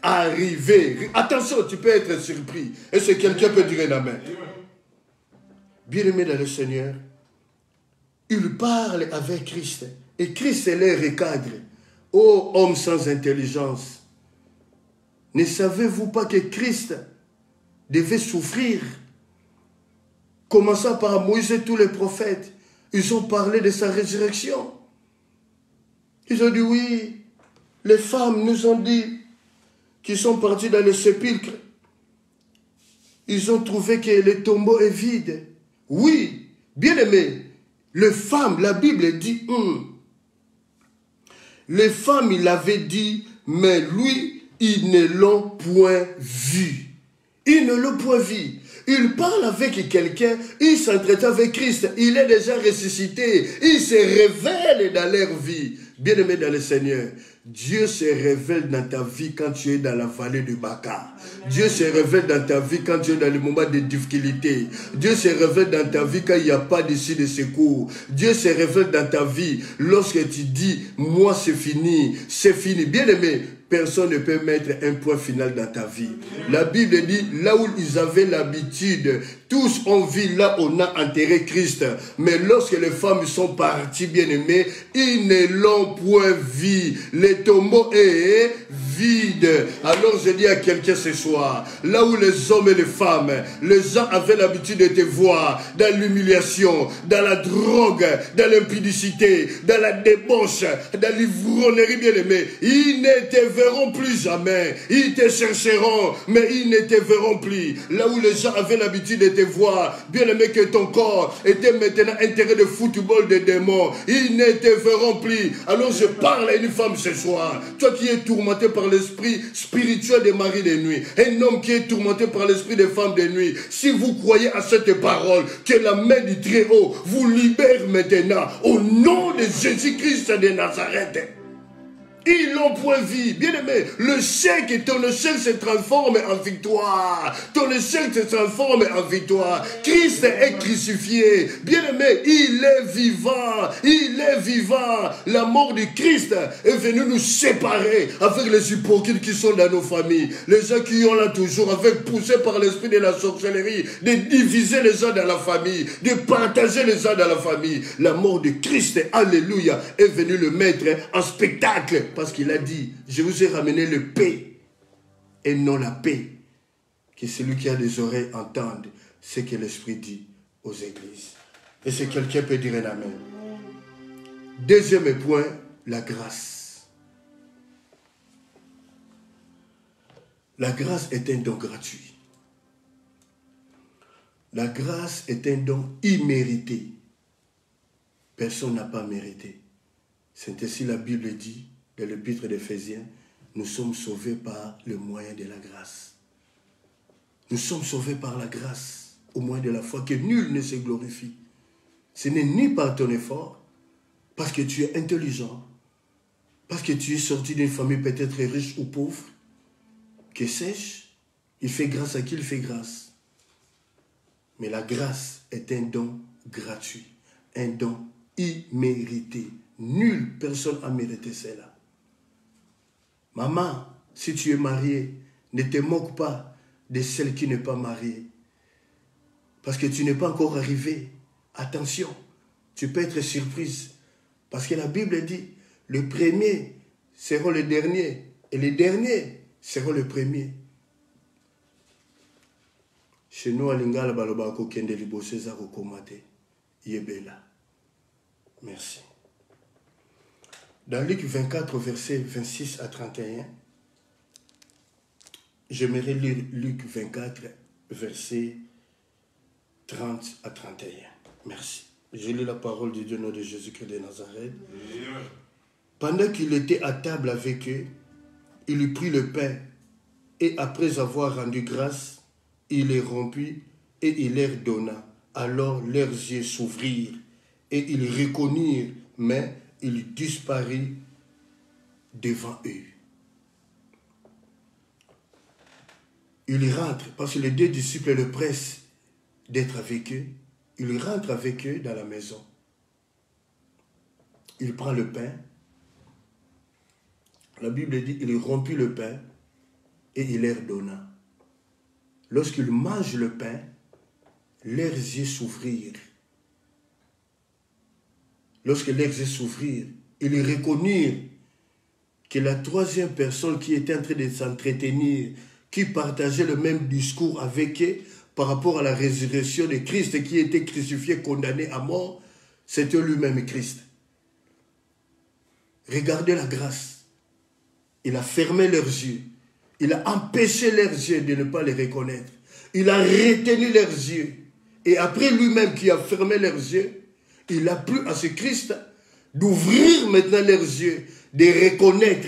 S1: arrivé. Attention, tu peux être surpris. Est-ce que quelqu'un peut dire un amen? Bien-aimé dans le Seigneur, il parle avec Christ. Et Christ les recadre. Ô homme sans intelligence, ne savez-vous pas que Christ devait souffrir? Commençant par Moïse et tous les prophètes, ils ont parlé de sa résurrection. Ils ont dit oui, les femmes nous ont dit qu'ils sont partis dans le sépulcre. Ils ont trouvé que le tombeau est vide. Oui, bien aimé, les femmes, la Bible dit, les femmes, il avait dit, mais lui, ils ne l'ont point vu. Ils ne l'ont point vu. Il parle avec quelqu'un, il s'entretient avec Christ, il est déjà ressuscité, il se révèle dans leur vie. Bien-aimé dans le Seigneur, Dieu se révèle dans ta vie quand tu es dans la vallée du Baca. Dieu se révèle dans ta vie quand tu es dans les moments de difficulté. Dieu se révèle dans ta vie quand il n'y a pas d'issue de secours. Dieu se révèle dans ta vie lorsque tu dis, moi c'est fini, c'est fini. Bien-aimé, personne ne peut mettre un point final dans ta vie. La Bible dit, là où ils avaient l'habitude, tous ont vu, là on a enterré Christ. Mais lorsque les femmes sont parties, bien-aimées, ils ne l'ont point vu. Le tombeau est vide. Alors je dis à quelqu'un ce soir, là où les hommes et les femmes, les gens avaient l'habitude de te voir dans l'humiliation, dans la drogue, dans l'impudicité, dans la débauche, dans l'ivrognerie, bien-aimée, ils ne te verront plus jamais. Ils te chercheront, mais ils ne te verront plus. Là où les gens avaient l'habitude de te voir, bien-aimé, que ton corps était maintenant un terrain de football de démons, ils ne te verront plus. Alors je parle à une femme ce soir, toi qui es tourmenté par l'esprit spirituel des maris de nuit, un homme qui est tourmenté par l'esprit des femmes de nuit, si vous croyez à cette parole, que la main du Très-Haut vous libère maintenant, au nom de Jésus-Christ de Nazareth. Ils n'ont point vu. Bien aimé, le chèque, ton échec se transforme en victoire. Ton échec se transforme en victoire. Christ est crucifié. Bien aimé, il est vivant. Il est vivant. La mort de Christ est venue nous séparer avec les hypocrites qui sont dans nos familles. Les gens qui ont là toujours avec poussés par l'esprit de la sorcellerie, de diviser les gens dans la famille, de partager les gens dans la famille. La mort de Christ, alléluia, est venue le mettre en spectacle. Parce qu'il a dit, je vous ai ramené le paix et non la paix. Que celui qui a des oreilles entende ce que l'Esprit dit aux églises. Et si quelqu'un peut dire un amen. Deuxième point, la grâce. La grâce est un don gratuit. La grâce est un don immérité. Personne n'a pas mérité. C'est ainsi la Bible dit. Dans l'épître d'Éphésiens, nous sommes sauvés par le moyen de la grâce. Nous sommes sauvés par la grâce, au moyen de la foi, que nul ne se glorifie. Ce n'est ni par ton effort, parce que tu es intelligent, parce que tu es sorti d'une famille peut-être riche ou pauvre, que sais-je, il fait grâce à qui il fait grâce. Mais la grâce est un don gratuit, un don immérité. Nulle personne n'a mérité cela. Maman, si tu es mariée, ne te moque pas de celle qui n'est pas mariée. Parce que tu n'es pas encore arrivé. Attention, tu peux être surprise. Parce que la Bible dit, le premier sera le dernier. Et les derniers seront le premier. Chez nous, à Lingala, Balobako, Kende Libo, César, Okomate, Yebela. Merci. Dans Luc 24, versets 26 à 31, j'aimerais lire Luc 24, versets 30 à 31. Merci. Je lis la parole de Dieu au nom de Jésus-Christ de Nazareth. Pendant qu'il était à table avec eux, il lui prit le pain et après avoir rendu grâce, il les rompit et il leur donna. Alors leurs yeux s'ouvrirent et ils reconnurent, mais il disparut devant eux. Il rentre, parce que les deux disciples le pressent d'être avec eux. Il rentre avec eux dans la maison. Il prend le pain. La Bible dit, il rompit le pain et il leur donna. Lorsqu'il mange le pain, leurs yeux s'ouvrirent. Lorsque leurs yeux s'ouvrirent, ils reconnurent que la troisième personne qui était en train de s'entretenir, qui partageait le même discours avec eux par rapport à la résurrection de Christ qui était crucifié, condamné à mort, c'était lui-même Christ. Regardez la grâce. Il a fermé leurs yeux. Il a empêché leurs yeux de ne pas les reconnaître. Il a retenu leurs yeux. Et après lui-même qui a fermé leurs yeux, il a plu à ce Christ d'ouvrir maintenant leurs yeux, de reconnaître.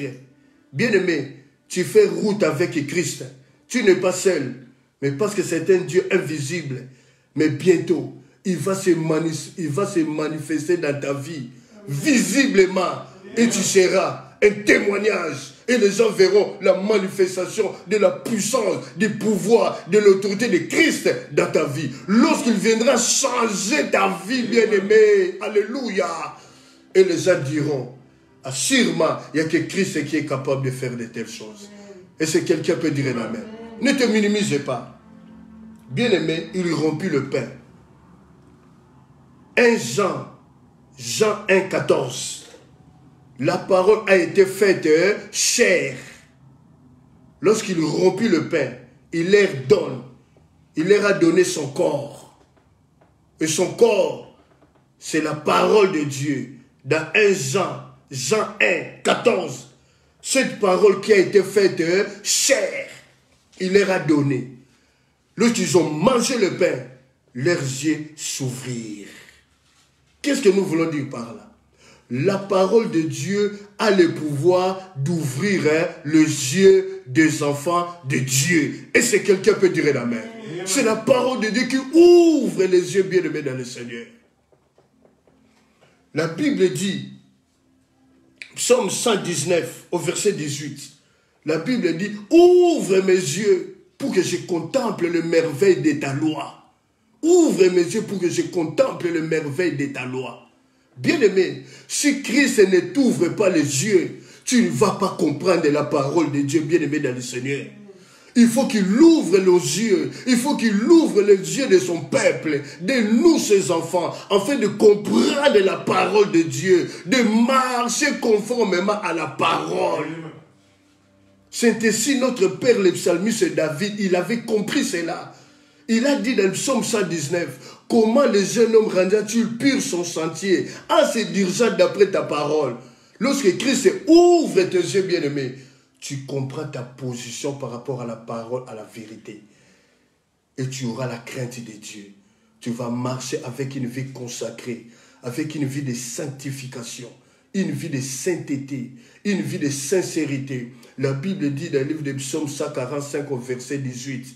S1: Bien-aimé, tu fais route avec Christ. Tu n'es pas seul, mais parce que c'est un Dieu invisible. Mais bientôt, il va se manifester dans ta vie, visiblement. Et tu seras un témoignage. Et les gens verront la manifestation de la puissance, du pouvoir, de l'autorité de Christ dans ta vie. Lorsqu'il viendra changer ta vie, bien-aimé. Alléluia. Et les gens diront, sûrement, il n'y a que Christ qui est capable de faire de telles choses. Et si quelqu'un peut dire un amen. Ne te minimise pas. Bien-aimé, il rompit le pain. 1 Jean 1, 14. La parole a été faite chair. Lorsqu'il rompit le pain, il leur donne. Il leur a donné son corps. Et son corps, c'est la parole de Dieu. Dans 1 Jean 1, 14. Cette parole qui a été faite chair, il leur a donné. Lorsqu'ils ont mangé le pain, leurs yeux s'ouvrirent. Qu'est-ce que nous voulons dire par là? La parole de Dieu a le pouvoir d'ouvrir les yeux des enfants de Dieu. Et si quelqu'un peut dire amen. C'est la parole de Dieu qui ouvre les yeux bien-aimés dans le Seigneur. La Bible dit, Psaume 119, au verset 18. La Bible dit, ouvre mes yeux pour que je contemple le merveille de ta loi. Ouvre mes yeux pour que je contemple le merveille de ta loi. Bien-aimé, si Christ ne t'ouvre pas les yeux, tu ne vas pas comprendre la parole de Dieu, bien-aimé dans le Seigneur. Il faut qu'il ouvre nos yeux, il faut qu'il ouvre les yeux de son peuple, de nous ses enfants, afin de comprendre la parole de Dieu, de marcher conformément à la parole. C'est ainsi notre père le psalmiste David, il avait compris cela. Il a dit dans le psaume 119, comment le jeune homme rendra-t-il pur son sentier en se dirigeant d'après ta parole. Lorsque Christ ouvre tes yeux, bien-aimés, tu comprends ta position par rapport à la parole, à la vérité. Et tu auras la crainte de Dieu. Tu vas marcher avec une vie consacrée, avec une vie de sanctification, une vie de sainteté, une vie de sincérité. La Bible dit dans le livre de Psaume 145 au verset 18,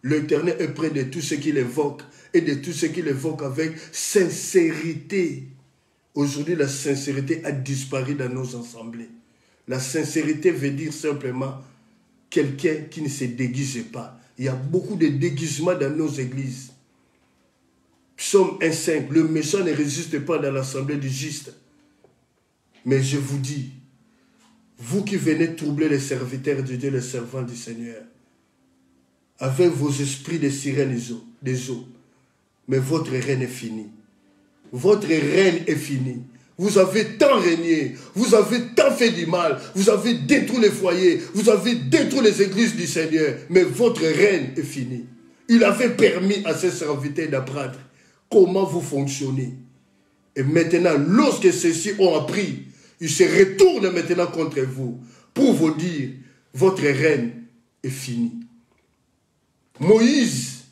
S1: l'Éternel est près de tous ceux qui l'évoquent et de tous ceux qui l'évoquent avec sincérité. Aujourd'hui, la sincérité a disparu dans nos assemblées. La sincérité veut dire simplement quelqu'un qui ne se déguise pas. Il y a beaucoup de déguisements dans nos églises. Psaume 1,5, le méchant ne résiste pas dans l'assemblée du juste. Mais je vous dis, vous qui venez troubler les serviteurs de Dieu, les servants du Seigneur, avec vos esprits de sirènes des eaux, mais votre règne est fini. Votre règne est fini. Vous avez tant régné, vous avez tant fait du mal, vous avez détruit les foyers, vous avez détruit les églises du Seigneur, mais votre règne est fini. Il avait permis à ses serviteurs d'apprendre comment vous fonctionnez. Et maintenant, lorsque ceux-ci ont appris, ils se retournent maintenant contre vous pour vous dire, votre règne est fini. Moïse,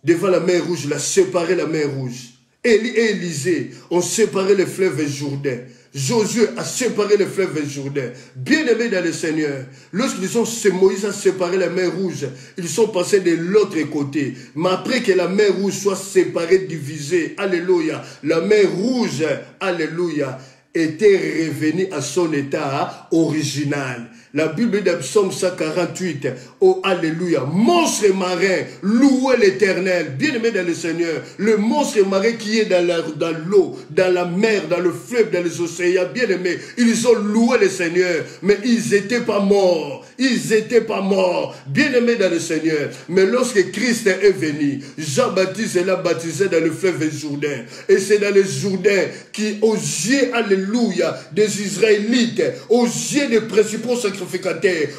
S1: devant la mer Rouge, il a séparé la mer Rouge. Élie et Élisée ont séparé le fleuve Jourdain. Josué a séparé le fleuve Jourdain. Bien-aimés dans le Seigneur, Moïse a séparé la mer Rouge, ils sont passés de l'autre côté. Mais après que la mer Rouge soit séparée, divisée, alléluia, la mer Rouge, alléluia, était revenue à son état original. La Bible de Psaume 148, oh alléluia, monstre marin, louez l'Éternel, bien-aimé dans le Seigneur, le monstre marin qui est dans l'eau, dans la mer, dans le fleuve, dans les océans, bien-aimé, ils ont loué le Seigneur, mais ils n'étaient pas morts, bien-aimé dans le Seigneur. Mais lorsque Christ est venu, Jean-Baptiste l'a baptisé dans le fleuve Jourdain, et c'est dans le Jourdain qui, aux yeux, alléluia, des Israélites, aux yeux des principaux sacrificateurs,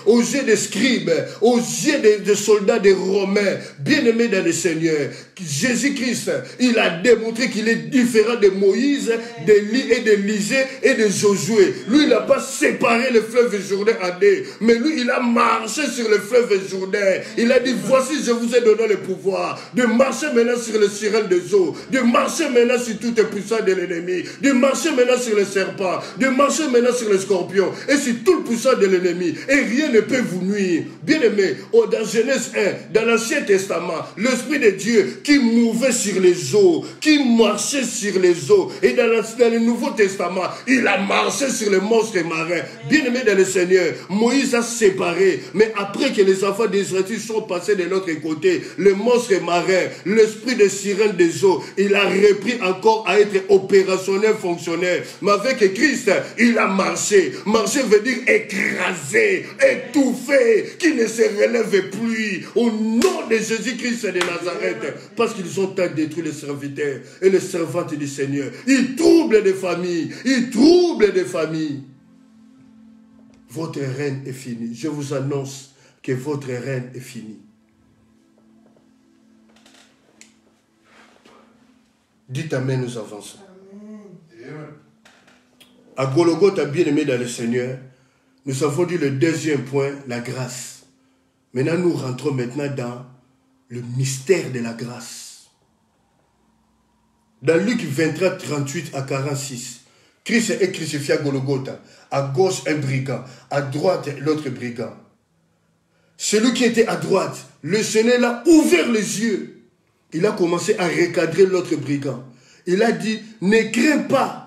S1: aux yeux des scribes, aux yeux des soldats des Romains, bien-aimés dans le Seigneur, Jésus-Christ, il a démontré qu'il est différent de Moïse, d'Élie et d'Élisée et de Josué. Lui, il n'a pas séparé le fleuve Jourdain en deux, mais lui, il a marché sur le fleuve Jourdain. Il a dit, voici, je vous ai donné le pouvoir de marcher maintenant sur les sirènes des eaux, de marcher maintenant sur toute puissance de l'ennemi, de marcher maintenant sur les serpents, de marcher maintenant sur les scorpions et sur toute puissance de l'ennemi. Et rien ne peut vous nuire. Bien-aimé, dans Genèse 1, dans l'Ancien Testament, l'Esprit de Dieu qui mouvait sur les eaux, qui marchait sur les eaux. Et dans le Nouveau Testament, il a marché sur les monstres marins. Bien-aimé dans le Seigneur, Moïse a séparé. Mais après que les enfants d'Israël sont passés de l'autre côté, le monstre marin, l'esprit de sirène des eaux, il a repris encore à être opérationnel, fonctionnel. Mais avec Christ, il a marché. Marcher veut dire écraser, étouffé, qui ne se relève plus au nom de Jésus-Christ de Nazareth, parce qu'ils ont tant détruit les serviteurs et les servantes du Seigneur. Ils troublent des familles, Votre règne est fini. Je vous annonce que votre règne est fini. Dites Amen, nous avançons. Amen. À Golgotha, bien-aimé dans le Seigneur, nous avons dit le deuxième point, la grâce. Maintenant, nous rentrons maintenant dans le mystère de la grâce. Dans Luc 23, 38 à 46, Christ est crucifié à Golgotha. À gauche, un brigand. À droite, l'autre brigand. Celui qui était à droite, le Seigneur a ouvert les yeux. Il a commencé à recadrer l'autre brigand. Il a dit, ne crains pas.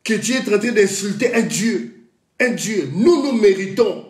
S1: que tu es en train d'insulter un Dieu. Un Dieu. Nous méritons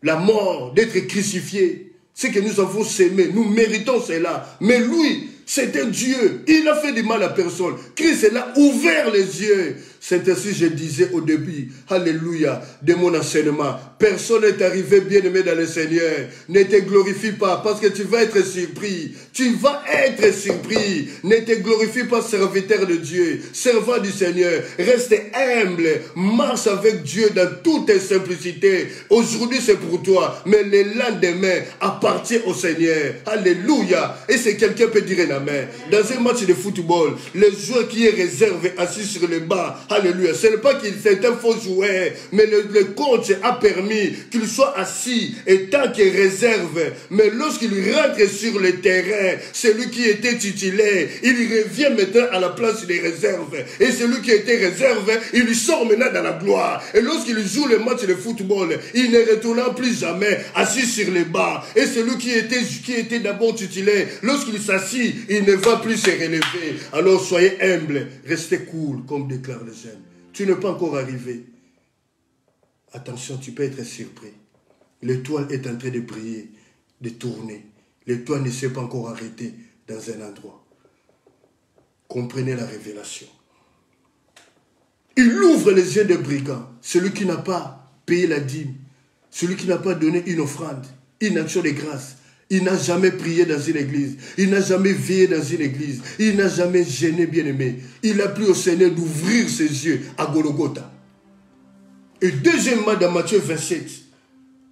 S1: la mort, d'être crucifiés. C'est que nous avons sémé. Nous méritons cela. Mais lui, c'est un Dieu. Il n'a fait du mal à personne. Christ a ouvert les yeux. C'est ainsi je disais au début, alléluia, de mon enseignement. Personne n'est arrivé bien-aimé dans le Seigneur. Ne te glorifie pas parce que tu vas être surpris. Tu vas être surpris. Ne te glorifie pas, serviteur de Dieu, servant du Seigneur. Reste humble. Marche avec Dieu dans toute simplicité. Aujourd'hui c'est pour toi, mais le lendemain appartient au Seigneur. Alléluia. Et si quelqu'un peut dire un amen. Dans un match de football, le joueur qui est réservé assis sur le banc, alléluia. Ce n'est pas qu'il c'est un faux joueur, mais le coach a permis qu'il soit assis et tant qu'il réserve. Mais lorsqu'il rentre sur le terrain, celui qui était titulaire, il revient maintenant à la place des réserves. Et celui qui était réserve, il lui sort maintenant dans la gloire. Et lorsqu'il joue le match de football, il ne retournera plus jamais assis sur les bancs. Et celui qui était d'abord titulaire, lorsqu'il s'assit, il ne va plus se relever. Alors soyez humbles, restez cool, comme déclare le jeune. Tu n'es pas encore arrivé. Attention, tu peux être surpris. L'étoile est en train de briller, de tourner. L'étoile ne s'est pas encore arrêtée dans un endroit. Comprenez la révélation. Il ouvre les yeux des brigands. Celui qui n'a pas payé la dîme, celui qui n'a pas donné une offrande, une action de grâce. Il n'a jamais prié dans une église. Il n'a jamais veillé dans une église. Il n'a jamais gêné, bien-aimé. Il a plu au Seigneur d'ouvrir ses yeux à Golgotha. Et deuxièmement, dans Matthieu 27,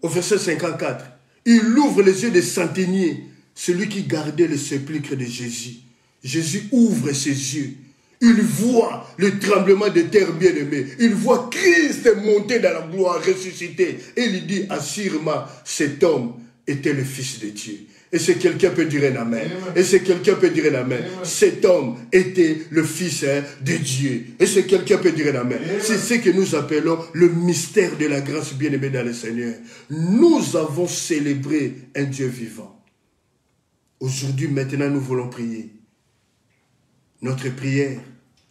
S1: au verset 54, il ouvre les yeux des centeniers, celui qui gardait le sépulcre de Jésus. Jésus ouvre ses yeux. Il voit le tremblement de terre, bien-aimé. Il voit Christ monter dans la gloire, ressuscité. Et il dit, assurément, cet homme était le Fils de Dieu. Et si quelqu'un peut dire un amen. Et si quelqu'un peut dire un amen. Cet homme était le Fils de Dieu. Et si quelqu'un peut dire un amen. C'est ce que nous appelons le mystère de la grâce bien-aimée dans le Seigneur. Nous avons célébré un Dieu vivant. Aujourd'hui, maintenant, nous voulons prier. Notre prière,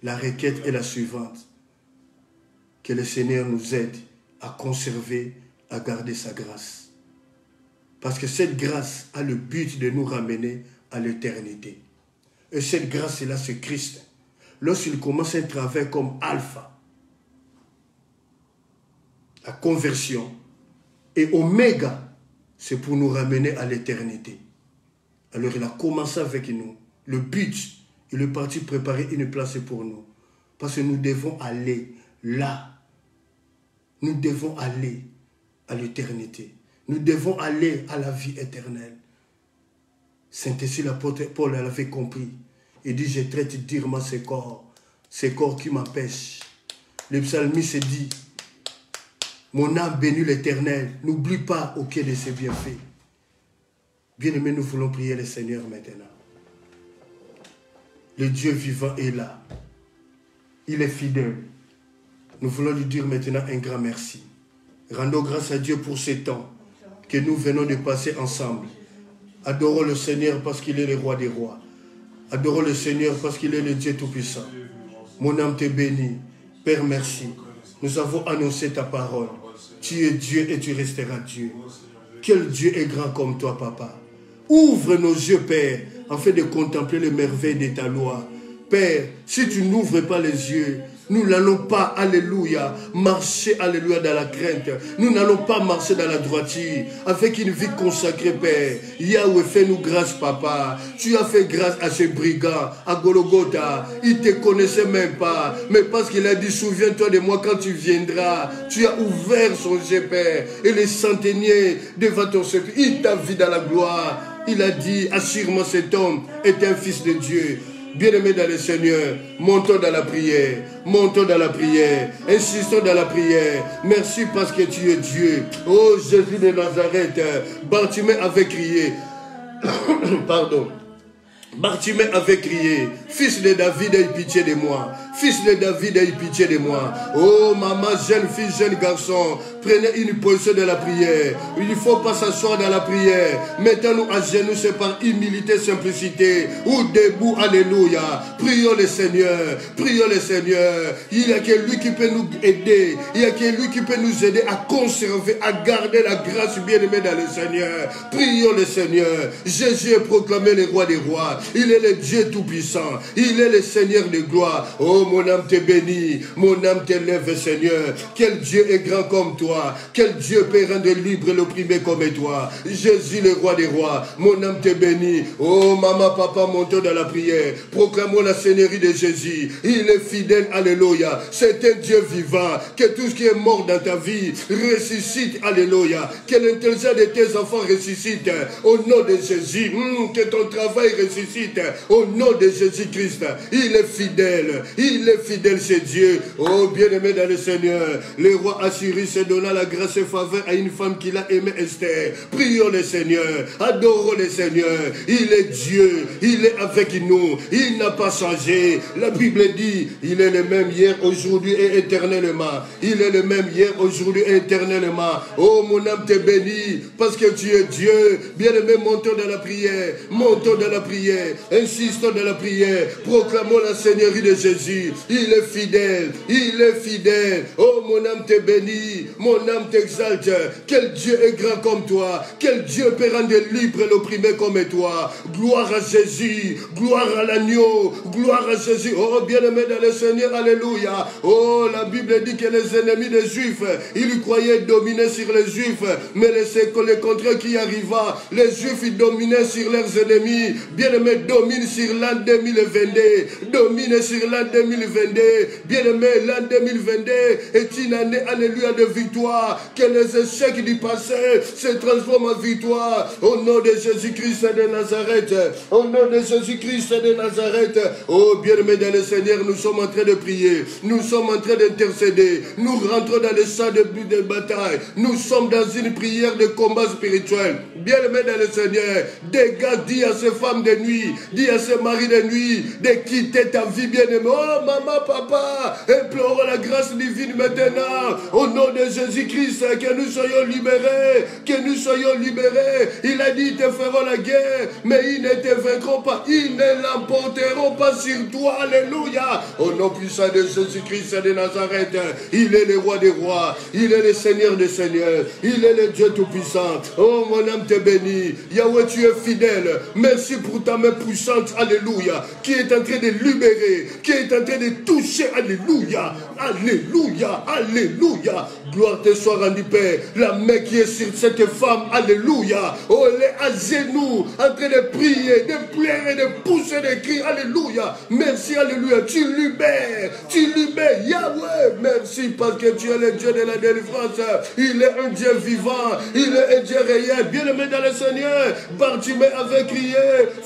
S1: la requête est la suivante. Que le Seigneur nous aide à conserver, à garder sa grâce. Parce que cette grâce a le but de nous ramener à l'éternité. Et cette grâce-là, c'est Christ. Lorsqu'il commence un travail comme Alpha, la conversion, et Oméga, c'est pour nous ramener à l'éternité. Alors il a commencé avec nous. Le but, il est parti préparer une place pour nous. Parce que nous devons aller là. Nous devons aller à l'éternité. Nous devons aller à la vie éternelle. Saint-Esprit, l'apôtre Paul l'avait compris. Il dit, je traite durement ces corps qui m'empêchent. Le psalmiste dit, mon âme bénit l'Éternel, n'oublie pas auquel de ses bienfaits. Bien-aimés, nous voulons prier le Seigneur maintenant. Le Dieu vivant est là. Il est fidèle. Nous voulons lui dire maintenant un grand merci. Rendons grâce à Dieu pour ces temps que nous venons de passer ensemble. Adorons le Seigneur parce qu'il est le roi des rois. Adorons le Seigneur parce qu'il est le Dieu Tout-Puissant. Mon âme te bénit. Père, merci. Nous avons annoncé ta parole. Tu es Dieu et tu resteras Dieu. Quel Dieu est grand comme toi, Papa. Ouvre nos yeux, Père, afin de contempler les merveilles de ta loi. Père, si tu n'ouvres pas les yeux, nous n'allons pas, alléluia, marcher, alléluia, dans la crainte. Nous n'allons pas marcher dans la droiture, avec une vie consacrée, Père. Yahweh, fais-nous grâce, Papa. Tu as fait grâce à ces brigands, à Golgotha. Ils ne te connaissaient même pas. Mais parce qu'il a dit, souviens-toi de moi quand tu viendras. Tu as ouvert son yeux, Père. Et les centeniers devant ton sépulcre, il t'a vu dans la gloire. Il a dit, assurément cet homme est un fils de Dieu. Bien-aimés dans le Seigneur, montons dans la prière, montons dans la prière, insistons dans la prière. Merci parce que tu es Dieu. Oh Jésus de Nazareth, Bartimée avait crié, pardon, Bartimée avait crié, fils de David, aie pitié de moi. Fils de David, aie pitié de moi. Oh, maman, jeune fille, jeune garçon, prenez une position de la prière. Il ne faut pas s'asseoir dans la prière. Mettons-nous à genoux, c'est par humilité, simplicité. Ou debout, alléluia. Prions le Seigneur. Prions le Seigneur. Il n'y a que lui qui peut nous aider. Il n'y a que lui qui peut nous aider à conserver, à garder la grâce bien-aimée dans le Seigneur. Prions le Seigneur. Jésus est proclamé le roi des rois. Il est le Dieu tout-puissant. Il est le Seigneur de gloire. Oh, mon âme te bénit. Mon âme t'élève, Seigneur. Quel Dieu est grand comme toi. Quel Dieu peut rendre libre l'opprimé comme toi. Jésus, le roi des rois. Mon âme te bénit. Oh, maman, papa, montons dans la prière. Proclamons la seigneurie de Jésus. Il est fidèle. Alléluia. C'est un Dieu vivant. Que tout ce qui est mort dans ta vie ressuscite. Alléluia. Que l'intelligence de tes enfants ressuscite. Au nom de Jésus. Que ton travail ressuscite. Au nom de Jésus-Christ. Il est fidèle. Il est fidèle, c'est Dieu. Oh, bien-aimé dans le Seigneur. Le roi Assyrie se donna la grâce et faveur à une femme qu'il a aimée, Esther. Prions le Seigneur. Adorons le Seigneur. Il est Dieu. Il est avec nous. Il n'a pas changé. La Bible dit, il est le même hier, aujourd'hui et éternellement. Il est le même hier, aujourd'hui et éternellement. Oh, mon âme te bénit parce que tu es Dieu. Bien-aimé, montons dans la prière. Montons dans la prière. Insistons dans la prière. Proclamons la seigneurie de Jésus. Il est fidèle. Il est fidèle. Oh, mon âme te bénit. Mon âme t'exalte. Quel Dieu est grand comme toi. Quel Dieu peut rendre libre l'opprimé comme toi. Gloire à Jésus. Gloire à l'agneau. Gloire à Jésus. Oh, bien-aimé dans le Seigneur. Alléluia. Oh, la Bible dit que les ennemis des Juifs, ils croyaient dominer sur les Juifs. Mais c'est le contraire qui arriva. Les Juifs, ils dominaient sur leurs ennemis. Bien-aimé, domine sur l'an 2022. Domine sur l'an 2022. Bien-aimé, l'an 2022 est une année, alléluia, de victoire. Que les échecs du passé se transforment en victoire. Au nom de Jésus-Christ de Nazareth. Au nom de Jésus-Christ de Nazareth. Oh, bien-aimé dans le Seigneur, nous sommes en train de prier. Nous sommes en train d'intercéder. Nous rentrons dans le champ de bataille. Nous sommes dans une prière de combat spirituel. Bien-aimé dans le Seigneur, dégage, dis à ces femmes de nuit, dis à ces maris de nuit, de quitter ta vie, bien-aimé. Oh, maman, papa, implorons la grâce divine maintenant. Au nom de Jésus-Christ, que nous soyons libérés. Que nous soyons libérés. Il a dit, ils te feront la guerre, mais ils ne te vaincront pas. Ils ne l'emporteront pas sur toi. Alléluia. Au nom puissant de Jésus-Christ de Nazareth, il est le roi des rois. Il est le Seigneur des seigneurs. Il est le Dieu tout-puissant. Oh, mon âme te bénit. Yahweh, tu es fidèle. Merci pour ta main puissante. Alléluia. Qui est en train de libérer. Qui est en train de toucher. Alléluia. Alléluia. Alléluia. Gloire te soit rendue, Père. La main qui est sur cette femme. Alléluia. Oh, elle est à genoux. En train de prier, de pleurer, de pousser des cris. Alléluia. Merci. Alléluia. Tu libères. Tu libères. Yahweh. Merci parce que tu es le Dieu de la délivrance. Il est un Dieu vivant. Il est un Dieu réel. Bien-aimé dans le Seigneur. Bartimée avait crié,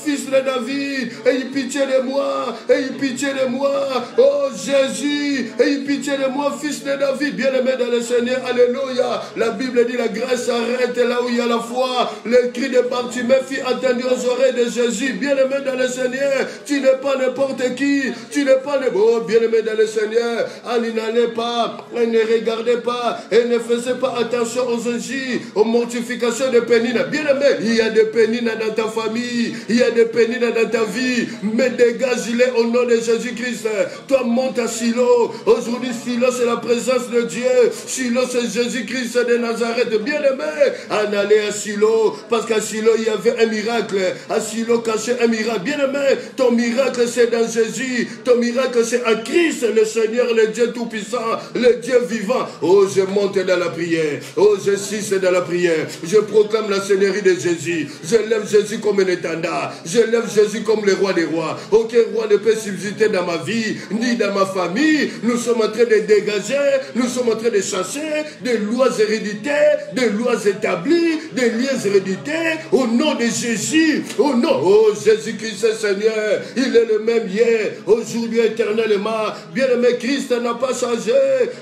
S1: fils de David, aie pitié de moi. Aie pitié de moi. Oh Jésus, aie pitié de moi, fils de David. Bien-aimé dans le Seigneur. Alléluia. La Bible dit la grâce s'arrête là où il y a la foi. Le cri de Bartimée fit atteindre aux oreilles de Jésus. Bien-aimé dans le Seigneur. Tu n'es pas n'importe qui. Tu n'es pas n'importe qui. Oh, bien-aimé dans le Seigneur. Elle n'allait pas. Elle ne regardait pas. Elle ne faisait pas attention aux injures, aux mortifications de Pénina. Bien-aimé, il y a des Pénina dans ta famille. Il y a des Pénina dans ta vie. Mais dégage-les au nom de Jésus-Christ. Toi, monte à Silo. Aujourd'hui, Silo, c'est la présence de Dieu. Silo, c'est Jésus-Christ de Nazareth. Bien-aimé, en aller à Silo. Parce qu'à Silo, il y avait un miracle. À Silo, caché un miracle. Bien-aimé, ton miracle, c'est dans Jésus. Ton miracle, c'est en Christ, le Seigneur, le Dieu tout-puissant, le Dieu vivant. Oh, je monte dans la prière. Oh, je suis dans la prière. Je proclame la seigneurie de Jésus. Je lève Jésus comme un étendard. Je lève Jésus comme le roi des rois. Aucun roi ne peut subsister dans ma vie, ni dans ma famille. Nous sommes en train de dégager, nous sommes en train de chasser des lois héréditaires, des lois établies, des liens héréditaires, au nom de Jésus. Au nom, oh Jésus-Christ Seigneur, il est le même hier, aujourd'hui, éternellement. Bien-aimé, Christ n'a pas changé.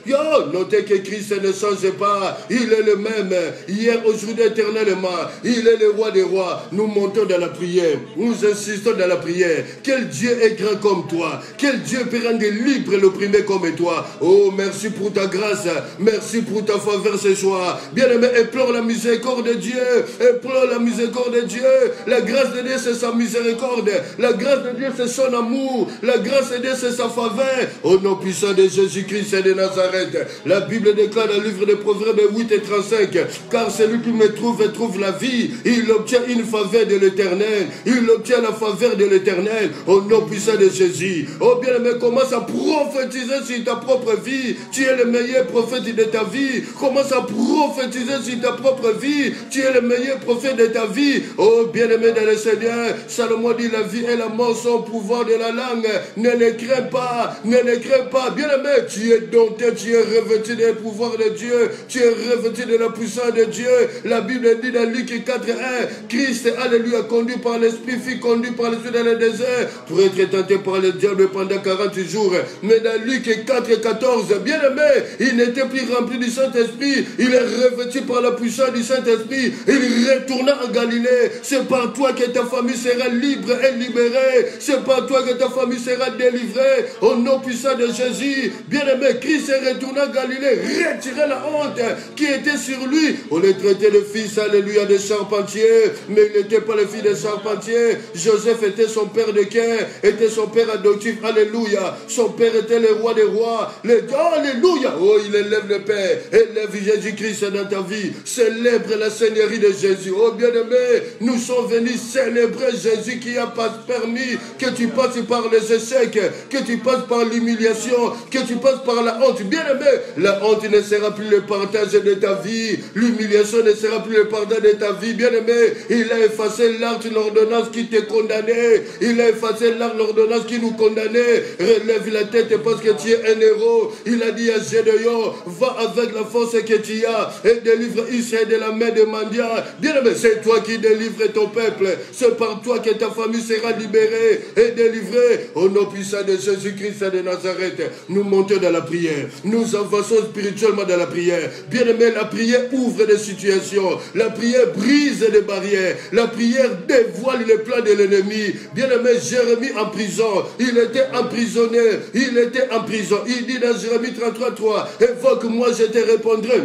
S1: Yo, notez que Christ ne change pas. Il est le même hier, aujourd'hui, éternellement. Il est le roi des rois. Nous montons dans la prière. Nous insistons dans la prière. Quel Dieu est grand comme toi? Quel Dieu Dieu peut rendre libre l'opprimé comme toi. Oh, merci pour ta grâce. Merci pour ta faveur ce soir. Bien-aimé, implore la miséricorde de Dieu. Implore la miséricorde de Dieu. La grâce de Dieu, c'est sa miséricorde. La grâce de Dieu, c'est son amour. La grâce de Dieu, c'est sa faveur. Au nom puissant de Jésus-Christ et de Nazareth. La Bible déclare dans le livre des Proverbes 8 et 35. Car celui qui me trouve la vie. Il obtient une faveur de l'Éternel. Il obtient la faveur de l'Éternel. Au nom puissant de Jésus. Oh bien-aimé, commence à prophétiser sur ta propre vie. Tu es le meilleur prophète de ta vie. Commence à prophétiser sur ta propre vie. Tu es le meilleur prophète de ta vie. Oh bien-aimé dans le Seigneur, Salomon dit la vie et la mort sont au pouvoir de la langue. Ne les crains pas, ne les crains pas. Bien-aimé, tu es dompté, tu es revêtu du pouvoir de Dieu. Tu es revêtu de la puissance de Dieu. La Bible dit dans Luc 4:1, Christ, alléluia, conduit par l'Esprit, fut conduit par l'Esprit dans le désert pour être tenté par le diable pendant 40 jours. Mais dans Luc 4:14, bien-aimé, il n'était plus rempli du Saint-Esprit. Il est revêtu par la puissance du Saint-Esprit. Il retourna en Galilée. C'est par toi que ta famille sera libre et libérée. C'est par toi que ta famille sera délivrée. Au nom puissant de Jésus, bien-aimé, Christ est retourné en Galilée, retirer la honte qui était sur lui. On le traitait de fils, alléluia, de charpentier, mais il n'était pas le fils de charpentier. Joseph était son père de cœur, était son père adoptif, alléluia. Son père était le roi des rois. Alléluia. Oh, il élève le Père. Élève Jésus-Christ dans ta vie. Célèbre la Seigneurie de Jésus. Oh, bien-aimé, nous sommes venus célébrer Jésus qui a pas permis que tu passes par les échecs, que tu passes par l'humiliation, que tu passes par la honte. Bien-aimé, la honte ne sera plus le partage de ta vie. L'humiliation ne sera plus le partage de ta vie. Bien-aimé, il a effacé l'acte, l'ordonnance qui te condamnait. Il a effacé l'acte, l'ordonnance qui nous condamnait. Relève la tête parce que tu es un héros. Il a dit à Gédéon, va avec la force que tu as et délivre Israël de la main de Mandia. Bien-aimé, c'est toi qui délivres ton peuple. C'est par toi que ta famille sera libérée et délivrée. Au nom puissant de Jésus-Christ de Nazareth, nous montons dans la prière. Nous avançons spirituellement dans la prière. Bien-aimé, la prière ouvre des situations. La prière brise des barrières. La prière dévoile les plans de l'ennemi. Bien-aimé, Jérémie en prison. Il était emprisonné. Il était en prison. Il dit dans Jérémie 33:3, évoque-moi, je te répondrai.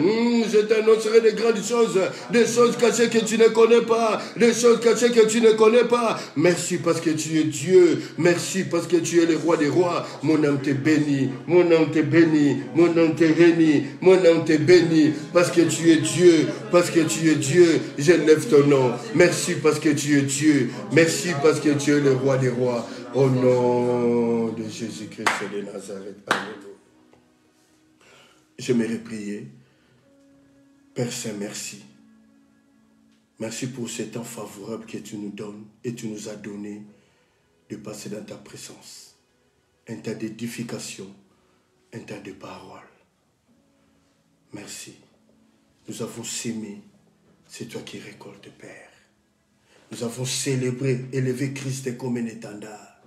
S1: Je t'annoncerai des choses cachées que tu ne connais pas. Des choses cachées que tu ne connais pas. Merci parce que tu es Dieu. Merci parce que tu es le roi des rois. Mon âme te bénit. Mon âme te bénit. Mon âme te bénit. Mon âme te bénit. Parce que tu es Dieu. Parce que tu es Dieu. Je lève ton nom. Merci parce que tu es Dieu. Merci parce que tu es le roi des rois. Au nom de Jésus-Christ de Nazareth. Alléluia. J'aimerais prier. Père Saint, merci. Merci pour ce temps favorable que tu nous donnes et tu nous as donné de passer dans ta présence. Un tas d'édification, un tas de paroles. Merci. Nous avons sémé, c'est toi qui récoltes, Père. Nous avons célébré, élevé Christ comme un étendard.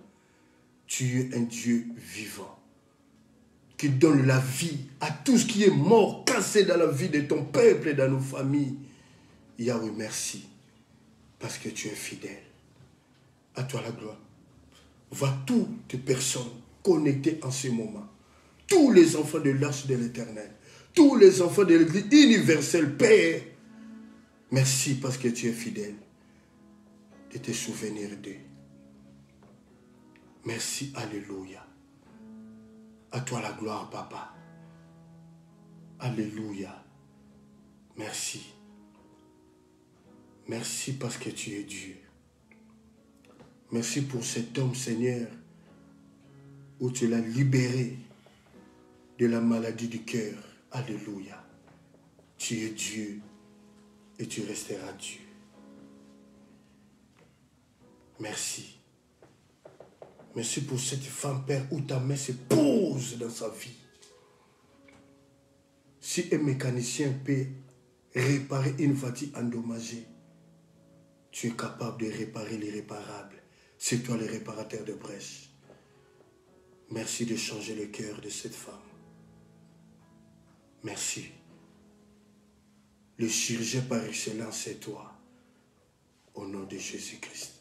S1: Tu es un Dieu vivant, qui donne la vie à tout ce qui est mort, cassé dans la vie de ton peuple et dans nos familles. Yahweh, merci, parce que tu es fidèle. À toi la gloire. Va toutes les personnes connectées en ce moment. Tous les enfants de l'arche de l'Éternel. Tous les enfants de l'Église universelle, Père. Merci parce que tu es fidèle de te souvenir d'eux. Merci, alléluia. À toi la gloire, Papa. Alléluia. Merci. Merci parce que tu es Dieu. Merci pour cet homme, Seigneur, où tu l'as libéré de la maladie du cœur. Alléluia. Tu es Dieu et tu resteras Dieu. Merci. Merci pour cette femme, Père, où ta main se pose dans sa vie. Si un mécanicien peut réparer une voiture endommagée, tu es capable de réparer l'irréparable. C'est toi le réparateur de brèches. Merci de changer le cœur de cette femme. Merci. Le chirurgien par excellence, c'est toi. Au nom de Jésus-Christ.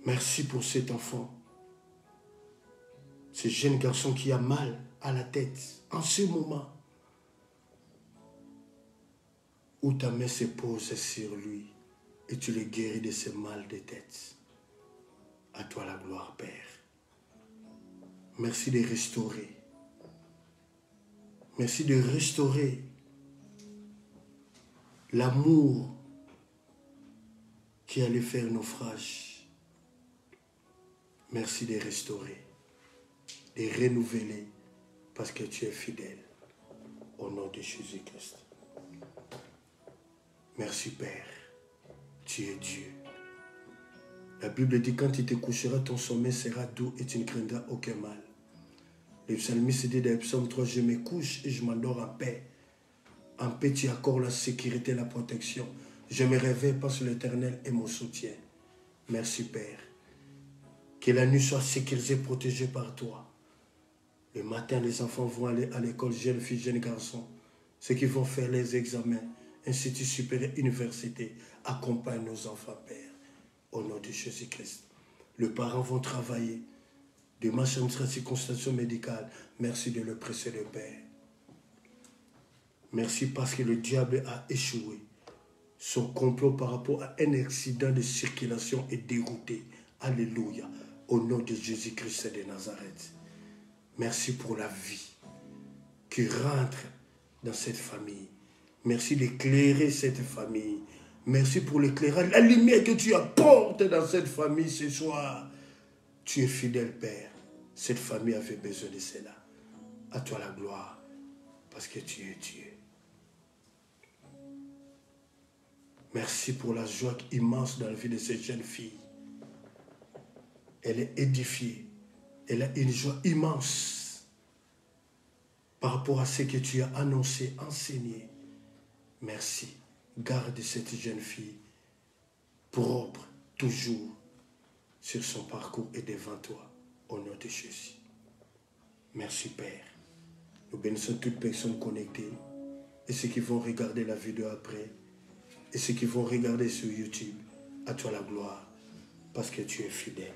S1: Merci pour cet enfant. Ce jeune garçon qui a mal à la tête. En ce moment où ta main se pose sur lui et tu le guéris de ce mal de tête. À toi la gloire, Père. Merci de restaurer. Merci de restaurer l'amour qui allait faire naufrage. Merci de restaurer, de renouveler, parce que tu es fidèle. Au nom de Jésus-Christ. Merci Père, tu es Dieu. La Bible dit, quand tu te coucheras, ton sommeil sera doux et tu ne craindras aucun mal. Le psalmiste dit dans le psaume 3, je me couche et je m'endors en paix. En paix, tu accordes la sécurité et la protection. Je me réveille parce que l'Éternel est mon soutien. Merci Père. Que la nuit soit sécurisée, protégée par toi. Le matin, les enfants vont aller à l'école, jeunes filles, jeunes garçons. Ceux qui vont faire les examens, institut supérieur, université, accompagne nos enfants, Père. Au nom de Jésus-Christ. Les parents vont travailler. Demain, administration, consultation médicale. Merci de le presser, le Père. Merci parce que le diable a échoué. Son complot par rapport à un accident de circulation est dérouté. Alléluia. Au nom de Jésus-Christ de Nazareth. Merci pour la vie qui rentre dans cette famille. Merci d'éclairer cette famille. Merci pour l'éclairage, la lumière que tu apportes dans cette famille ce soir. Tu es fidèle, Père. Cette famille avait besoin de cela. À toi la gloire, parce que tu es Dieu. Merci pour la joie immense dans la vie de cette jeune fille. Elle est édifiée. Elle a une joie immense par rapport à ce que tu as annoncé, enseigné. Merci. Garde cette jeune fille propre, toujours, sur son parcours et devant toi, au nom de Jésus. Merci Père. Nous bénissons toutes personnes connectées et ceux qui vont regarder la vidéo après et ceux qui vont regarder sur YouTube. À toi la gloire, parce que tu es fidèle,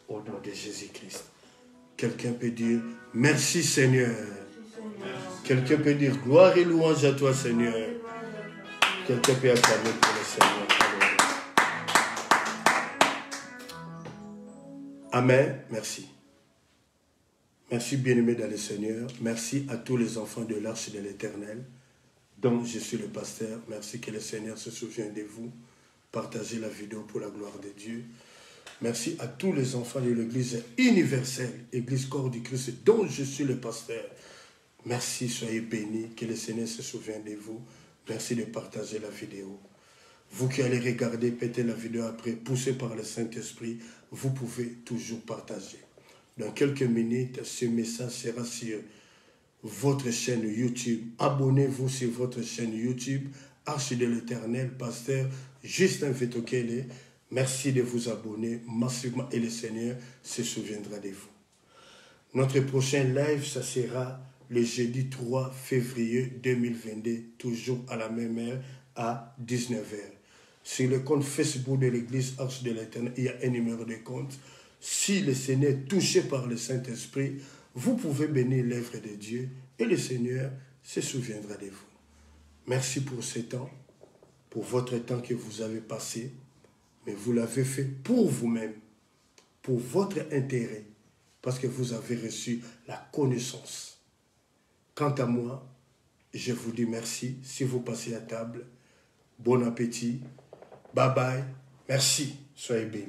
S1: au nom de Jésus-Christ. Quelqu'un peut dire merci Seigneur. Quelqu'un peut dire gloire et louange à toi Seigneur. Quelqu'un peut acclamer pour le Seigneur. Amen. Merci. Merci bien-aimés dans le Seigneur. Merci à tous les enfants de l'Arche de l'Éternel, dont je suis le pasteur. Merci que le Seigneur se souvienne de vous. Partagez la vidéo pour la gloire de Dieu. Merci à tous les enfants de l'Église universelle, Église Corps du Christ, dont je suis le pasteur. Merci, soyez bénis, que le Seigneur se souvienne de vous. Merci de partager la vidéo. Vous qui allez regarder, péter la vidéo après, poussé par le Saint-Esprit, vous pouvez toujours partager. Dans quelques minutes, ce message sera sur votre chaîne YouTube. Abonnez-vous sur votre chaîne YouTube, Arche de l'Éternel, pasteur Justin Vetokele. Merci de vous abonner massivement et le Seigneur se souviendra de vous. Notre prochain live, ça sera le jeudi 3 février 2022, toujours à la même heure, à 19h. Sur le compte Facebook de l'église Arche de l'Éternel, il y a un numéro de compte. Si le Seigneur est touché par le Saint-Esprit, vous pouvez bénir l'œuvre de Dieu et le Seigneur se souviendra de vous. Merci pour ce temps, pour votre temps que vous avez passé, mais vous l'avez fait pour vous-même, pour votre intérêt, parce que vous avez reçu la connaissance. Quant à moi, je vous dis merci. Si vous passez à table, bon appétit. Bye bye. Merci. Soyez bénis.